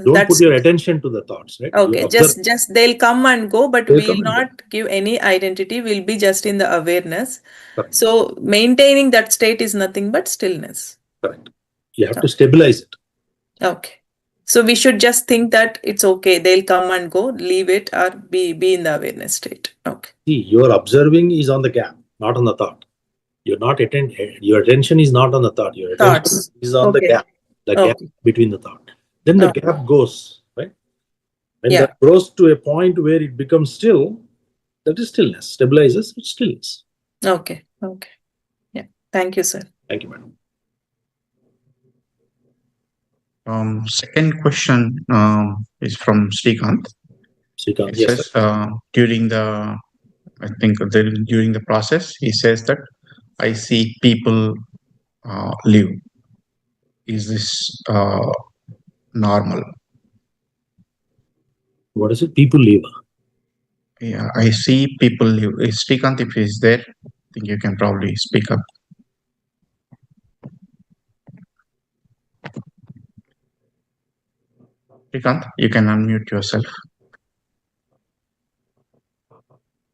don't that's put your attention to the thoughts, right? You okay. observe, Just they'll come and go, but they'll we'll come and go. not give any identity. We'll be just in the awareness. Correct. So maintaining that state is nothing but stillness. Correct. You have to stabilize it. Okay. So we should just think that it's okay. They'll come and go, leave it, or be in the awareness state. Okay. See, your observing is on the gap, not on the thought. You're not your attention is not on the thought. Your attention Thoughts. is on Okay. the gap Okay. between the thought. Then the Okay. gap goes, right? When Yeah. that grows to a point where it becomes still, that is stillness. Stabilizes, it's stillness. Okay. Okay. Yeah. Thank you, sir. Thank you, madam. Second question is from Srikanth. Srikanth, He yes, says sir. during the process, he says that I see people live. Is this normal? What is it? People leave. Yeah, I see people live. Srikanth, if he's there, I think you can probably speak up. Srikanth, you can unmute yourself.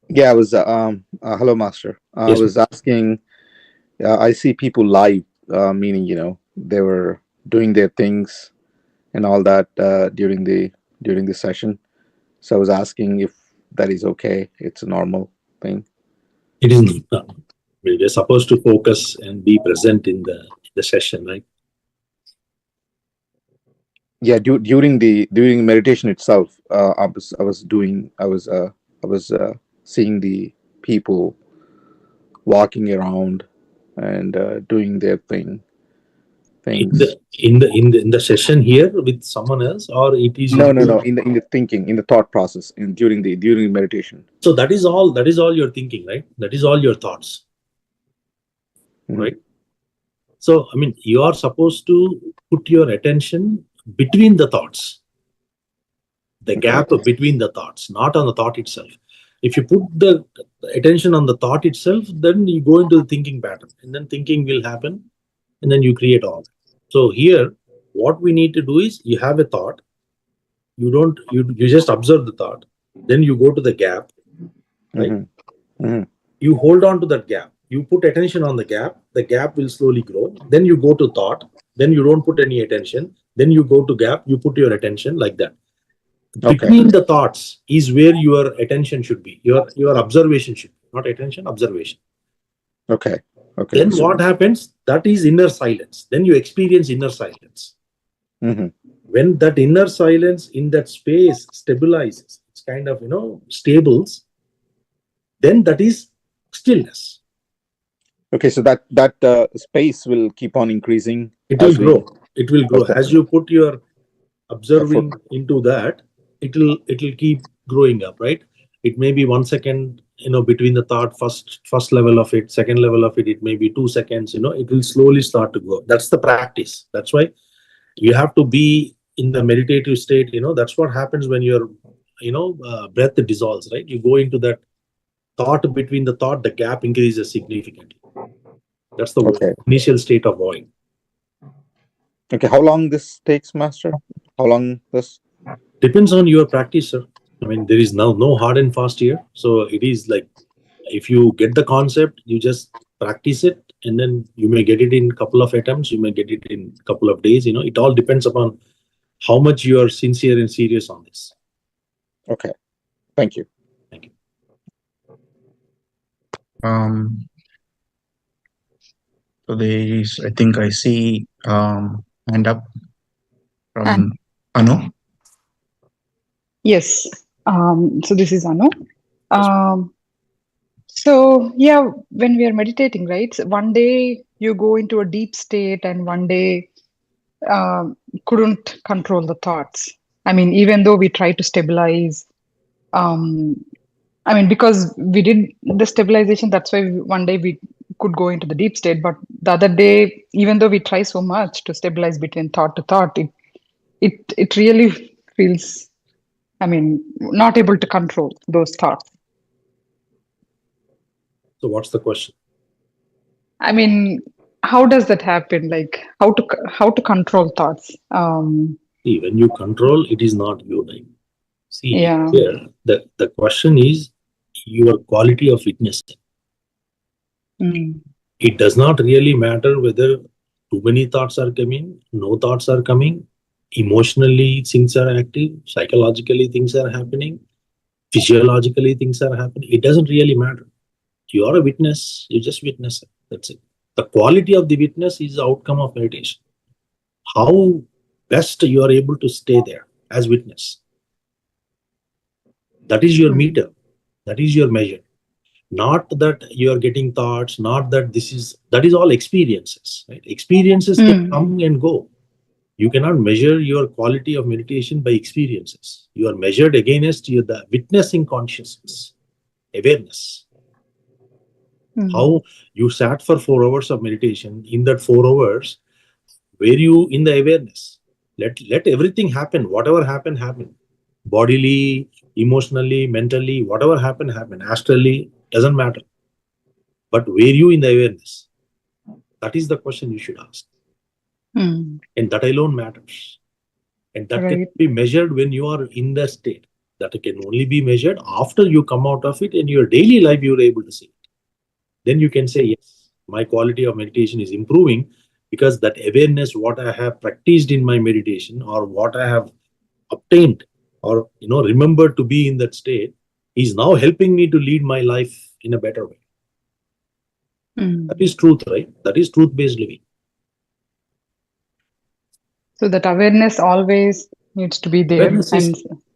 Yeah, I was hello, master. I Yes, was asking. I see people live, meaning they were doing their things and all that during the session. So I was asking if that is okay. It's a normal thing. it is not. We're supposed to focus and be present in the session, right? Yeah, during the meditation itself, I was seeing the people walking around and doing their things. In the session here with someone else, or it is No. In the thinking, in the thought process, during meditation. So that is all you're thinking, right? That is all your thoughts. Mhm. Right? So I mean, you are supposed to put your attention between the thoughts. the gap between the thoughts, not on the thought itself. If you put the attention on the thought itself, then you go into the thinking pattern, and then thinking will happen, and then you create all. So here, what we need to do is, you have a thought, you just observe the thought, then you go to the gap, right? You hold on to that gap, you put attention on the gap will slowly grow, then you go to thought, then you don't put any attention, then you go to gap, you put your attention, like that. Between the thoughts is where your attention should be, your observation should be, not attention, observation. Okay. Then what happens? That is inner silence. Then you experience inner silence. When that inner silence in that space stabilizes, it's kind of, stables, then that is stillness. Okay, so that space will keep on increasing. It will grow. It will grow as you put your observing into that. It will keep growing up, right? It may be 1 second, between the thought, first level of it, second level of it, it may be 2 seconds. It will slowly start to go. That's the practice. That's why you have to be in the meditative state. That's what happens when your breath dissolves, right? You go into that thought, between the thought, the gap increases significantly. That's the initial state of void. Okay, how long this takes, Master? How long this? Depends on your practice, sir. I mean, there is no hard and fast here. So it is like, if you get the concept, you just practice it, and then you may get it in a couple of attempts, you may get it in a couple of days. It all depends upon how much you are sincere and serious on this. Okay, thank you. Thank you. So there is, I think I see hand up from Anu. Yes. So this is Anu. So yeah, when we are meditating, right? So one day you go into a deep state, and one day couldn't control the thoughts. I mean, even though we try to stabilize, because we did the stabilization, that's why one day we could go into the deep state. But the other day, even though we try so much to stabilize between thought to thought, it really feels, not able to control those thoughts. So what's the question? How does that happen? Like how to control thoughts? See, when you control, it is not you, right? See, Yeah. here, the question is your quality of witnessing. It does not really matter whether too many thoughts are coming, no thoughts are coming, emotionally things are active, psychologically things are happening, physiologically things are happening. It doesn't really matter. You are a witness, you just witness it. That's it. The quality of the witness is the outcome of meditation. How best you are able to stay there as witness. That is your meter. That is your measure. Not that you are getting thoughts, not that that is all experiences, right? Experiences can come and go. You cannot measure your quality of meditation by experiences. You are measured against the witnessing consciousness, awareness. How you sat for 4 hours of meditation. In that 4 hours, were you in the awareness? Let everything happen. Whatever happened, happen. Bodily, emotionally, mentally, whatever happened, happen. Astrally, doesn't matter. But were you in the awareness? That is the question you should ask. And that alone matters. And that can be measured when you are in the state. That can only be measured after you come out of it, and your daily life you are able to see it. Then you can say, yes, my quality of meditation is improving because that awareness, what I have practiced in my meditation, or what I have obtained, or remembered to be in that state, is now helping me to lead my life in a better way. That is truth, right? That is truth-based living. So that awareness always needs to be there.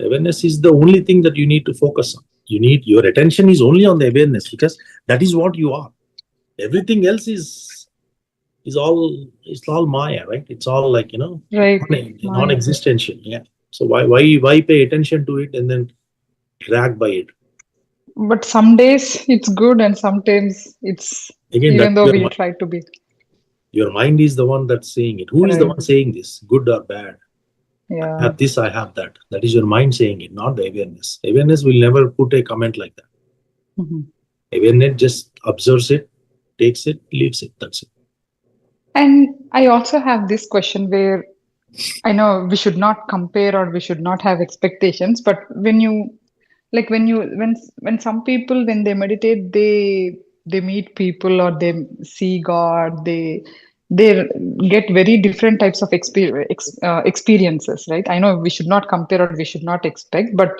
Awareness is the only thing that you need to focus on. Your attention is only on the awareness, because that is what you are. Everything else is all Maya, right? It's all like, non-existential. Yeah. So why pay attention to it and then drag by it? But some days it's good, and sometimes it's, again, even though we try to be. Your mind is the one that's saying it. Who is the one saying this? Good or bad? Yeah. I have this, I have that. That is your mind saying it, not the awareness. Awareness will never put a comment like that. Mhm. Awareness just observes it, takes it, leaves it. That's it. And I also have this question where I know we should not compare or we should not have expectations, but when you like when some people when they meditate they meet people or they see God, they get very different types of experiences, right? I know we should not compare or we should not expect, but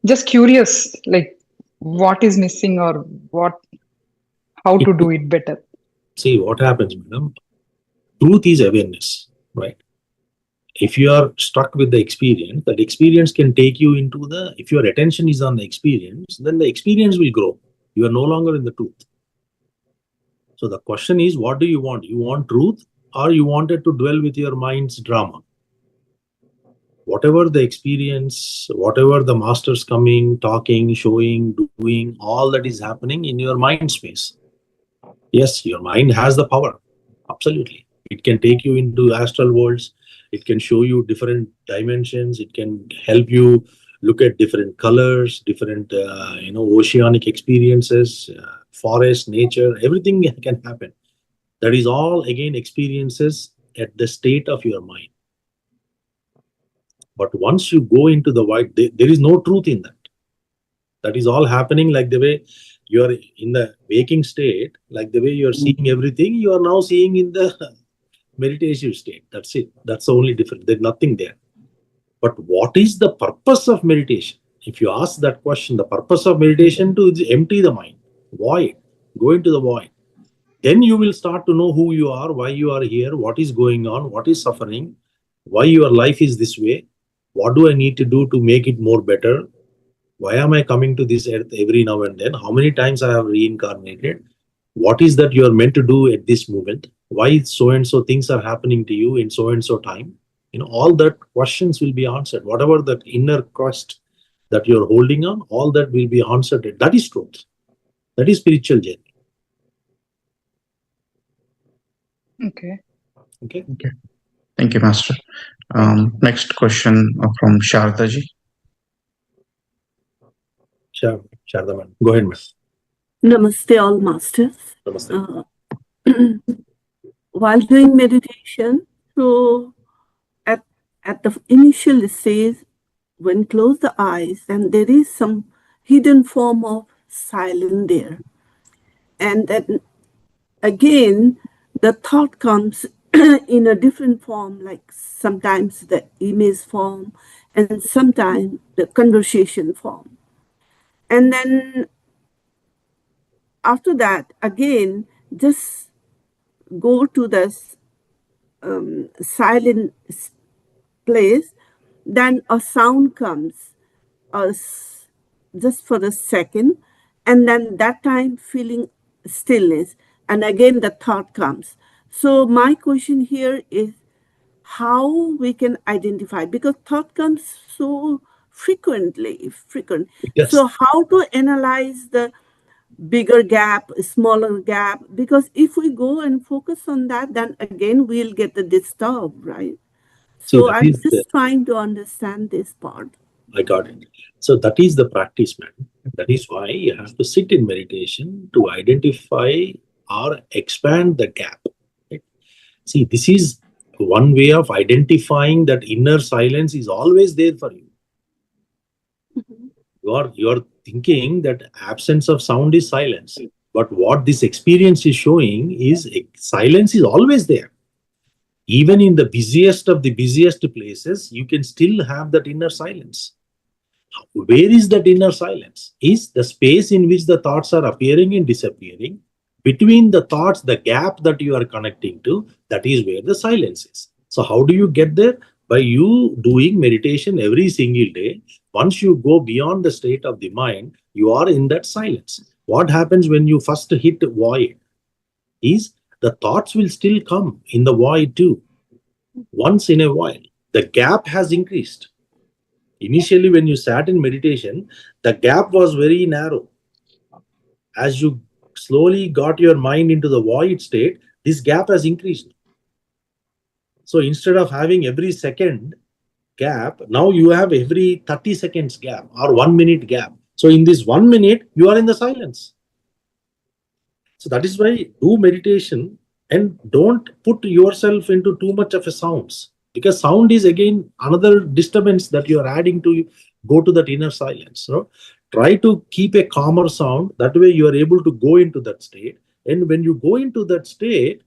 just curious, like what is missing or what how to do it better. See what happens, madam. Truth is awareness, right? If you are stuck with the experience, that experience can take you into the, if your attention is on the experience, then the experience will grow. You are no longer in the truth. So the question is, what do you want? You want truth, or you wanted to dwell with your mind's drama? Whatever the experience, whatever the masters coming, talking, showing, doing, all that is happening in your mind space. Yes, your mind has the power. Absolutely. It can take you into astral worlds. It can show you different dimensions. It can help you look at different colors, different, oceanic experiences, forest, nature, everything can happen. That is all, again, experiences at the state of your mind. But once you go into the void, there is no truth in that. That is all happening like the way you are in the waking state, like the way you are seeing everything, you are now seeing in the meditative state. That's it. That's the only difference. There's nothing there. But what is the purpose of meditation? If you ask that question, the purpose of meditation to empty the mind, void, go into the void. Then you will start to know who you are, why you are here, what is going on, what is suffering, why your life is this way, what do I need to do to make it more better, why am I coming to this earth every now and then, how many times I have reincarnated, what is that you are meant to do at this moment, why so and so things are happening to you in so and so time. All that questions will be answered. Whatever that inner quest that you're holding on, all that will be answered. That is truth. That is spiritual journey. Okay. Okay. Okay. Thank you, Master. Thank you. Next question from Shardaji. Sure. Shardaman. Go ahead, miss. Namaste, all masters. Namaste. While doing meditation, so at the initial stage, when close the eyes, and there is some hidden form of silence there, and then again the thought comes in a different form, like sometimes the image form, and sometimes the conversation form, and then after that again just go to the silent place, then a sound comes just for a second, and then that time feeling stillness, and again the thought comes. So my question here is how we can identify, because thought comes so frequent. Yes. So how to analyze the bigger gap, smaller gap, because if we go and focus on that, then again we'll get the disturbed, right? See, So that I'm is the, just trying to understand this part. I got it. So that is the practice, man. That is why you have to sit in meditation to identify or expand the gap. Right? See, this is one way of identifying that inner silence is always there for you. You're thinking that absence of sound is silence. But what this experience is showing is silence is always there. Even in the busiest of the busiest places, you can still have that inner silence. Where is that inner silence? Is the space in which the thoughts are appearing and disappearing. Between the thoughts, the gap that you are connecting to, that is where the silence is. So how do you get there? By you doing meditation every single day. Once you go beyond the state of the mind, you are in that silence. What happens when you first hit void is the thoughts will still come in the void too. Once in a while, the gap has increased. Initially, when you sat in meditation, the gap was very narrow. As you slowly got your mind into the void state, this gap has increased. So instead of having every second gap, now you have every 30 seconds gap or 1 minute gap. So in this 1 minute, you are in the silence. So that is why do meditation and don't put yourself into too much of a sounds, because sound is again another disturbance that you are adding to go to that inner silence. So try to keep a calmer sound. That way you are able to go into that state. And when you go into that state,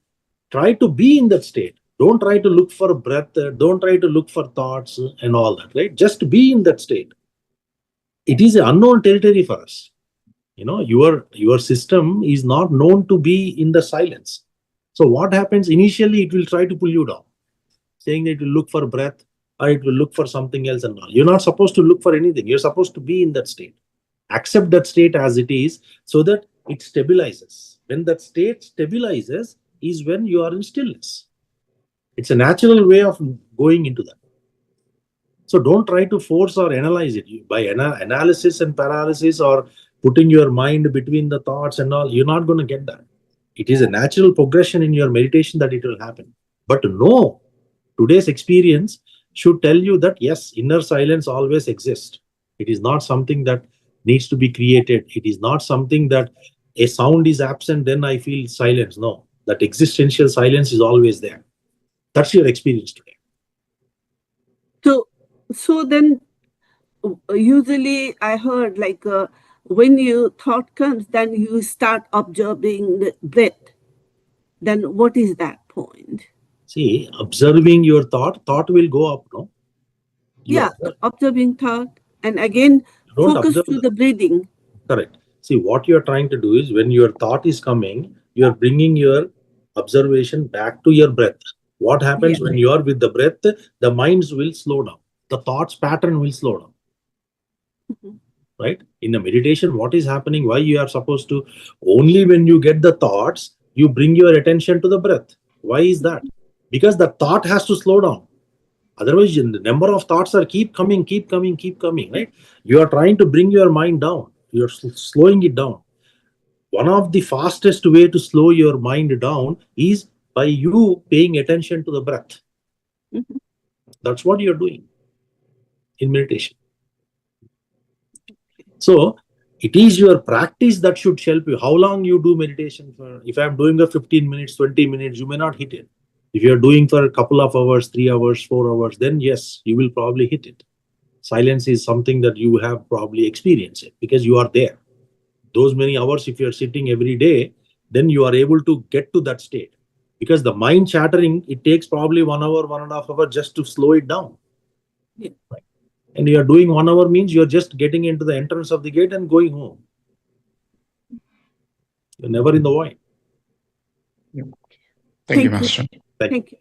try to be in that state. Don't try to look for breath. Don't try to look for thoughts and all that, right? Just be in that state. It is an unknown territory for us. Your system is not known to be in the silence. So what happens initially, it will try to pull you down, saying that it will look for breath or it will look for something else and all. You're not supposed to look for anything. You're supposed to be in that state. Accept that state as it is so that it stabilizes. When that state stabilizes is when you are in stillness. It's a natural way of going into that. So don't try to force or analyze it. By analysis and paralysis or putting your mind between the thoughts and all, you're not going to get that. It is a natural progression in your meditation that it will happen. But no, today's experience should tell you that yes, inner silence always exists. It is not something that needs to be created. It is not something that a sound is absent, then I feel silence. No, that existential silence is always there. That's your experience today. So then usually I heard like when your thought comes, then you start observing the breath. Then what is that point? See, observing your thought will go up, no? Observing thought, and again focus to the breathing. Correct. See, what you're trying to do is when your thought is coming, you're bringing your observation back to your breath. What happens when you are with the breath, the minds will slow down. The thoughts pattern will slow down. Mhm. Right? In a meditation, what is happening? Why you are supposed to, only when you get the thoughts, you bring your attention to the breath. Why is that? Because the thought has to slow down. Otherwise, the number of thoughts are keep coming, right? You are trying to bring your mind down. You're slowing it down. One of the fastest way to slow your mind down is by you paying attention to the breath. Mhm. That's what you're doing in meditation. So it is your practice that should help you. How long you do meditation for? If I'm doing a 15 minutes, 20 minutes, you may not hit it. If you're doing for a couple of hours, 3 hours, 4 hours, then yes, you will probably hit it. Silence is something that you have probably experienced it because you are there. Those many hours, if you're sitting every day, then you are able to get to that state. Because the mind chattering, it takes probably 1 hour, 1.5 hours just to slow it down. Yeah. Right? And you are doing 1 hour means you're just getting into the entrance of the gate and going home. You're never in the void. Thank you, Master. Thank you.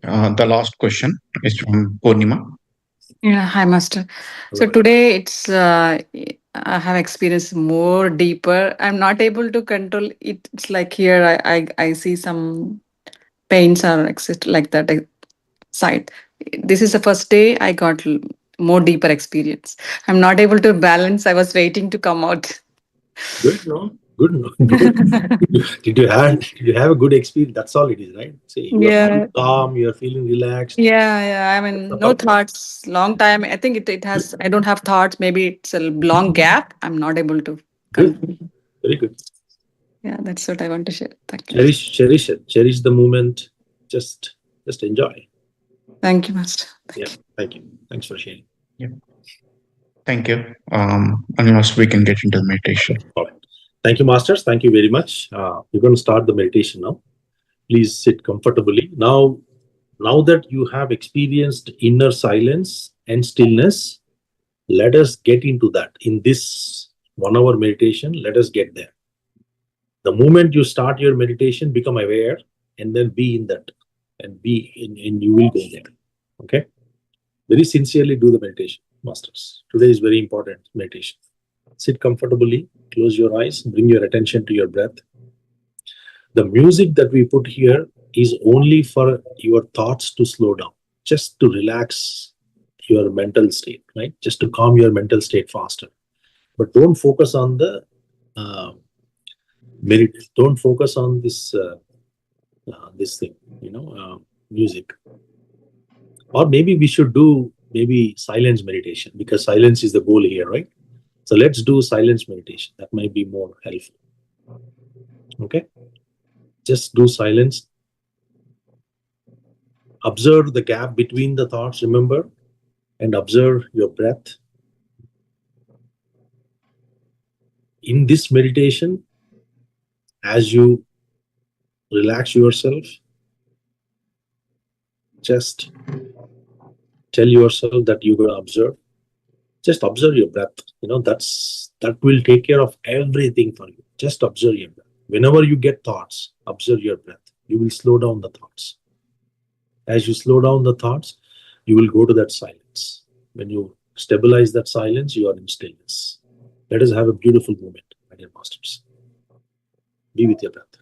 The last question is from Purnima. Yeah, hi, Master. So Hello. today I have experienced more deeper. I'm not able to control it. It's like here I see some pains or exist like that side. This is the first day I got more deeper experience. I'm not able to balance. I was waiting to come out. Good, no? Good, no? Did you have a good experience? That's all it is, right? See, you are feeling calm, you are feeling relaxed. Yeah. I mean, no thoughts. Long time. I think it has. I don't have thoughts. Maybe it's a long gap. I'm not able to control. Good. Very good. Yeah, that's what I want to share. Thank you. Cherish it. Cherish the moment. Just enjoy. Thank you, Master. Thank you. Thanks for sharing. Thank you. Unless we can get into the meditation. All right. Thank you, Masters. Thank you very much. We're going to start the meditation now. Please sit comfortably. Now that you have experienced inner silence and stillness, let us get into that. In this 1 hour meditation, let us get there. The moment you start your meditation, become aware and then be in that and you will go there. Okay? Very sincerely do the meditation, Masters. Today is very important meditation. Sit comfortably, close your eyes, bring your attention to your breath. The music that we put here is only for your thoughts to slow down, just to relax your mental state, right? Just to calm your mental state faster. But don't focus on the don't focus on this thing, music. Or maybe we should do maybe silence meditation, because silence is the goal here, right? So let's do silence meditation. That might be more helpful. Okay? Just do silence. Observe the gap between the thoughts, remember, and observe your breath. In this meditation, as you relax yourself, just tell yourself that you're going to observe. Just observe your breath. That will take care of everything for you. Just observe your breath. Whenever you get thoughts, observe your breath. You will slow down the thoughts. As you slow down the thoughts, you will go to that silence. When you stabilize that silence, you are in stillness. Let us have a beautiful moment, my dear masters. Be with your breath.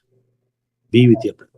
Be with your breath.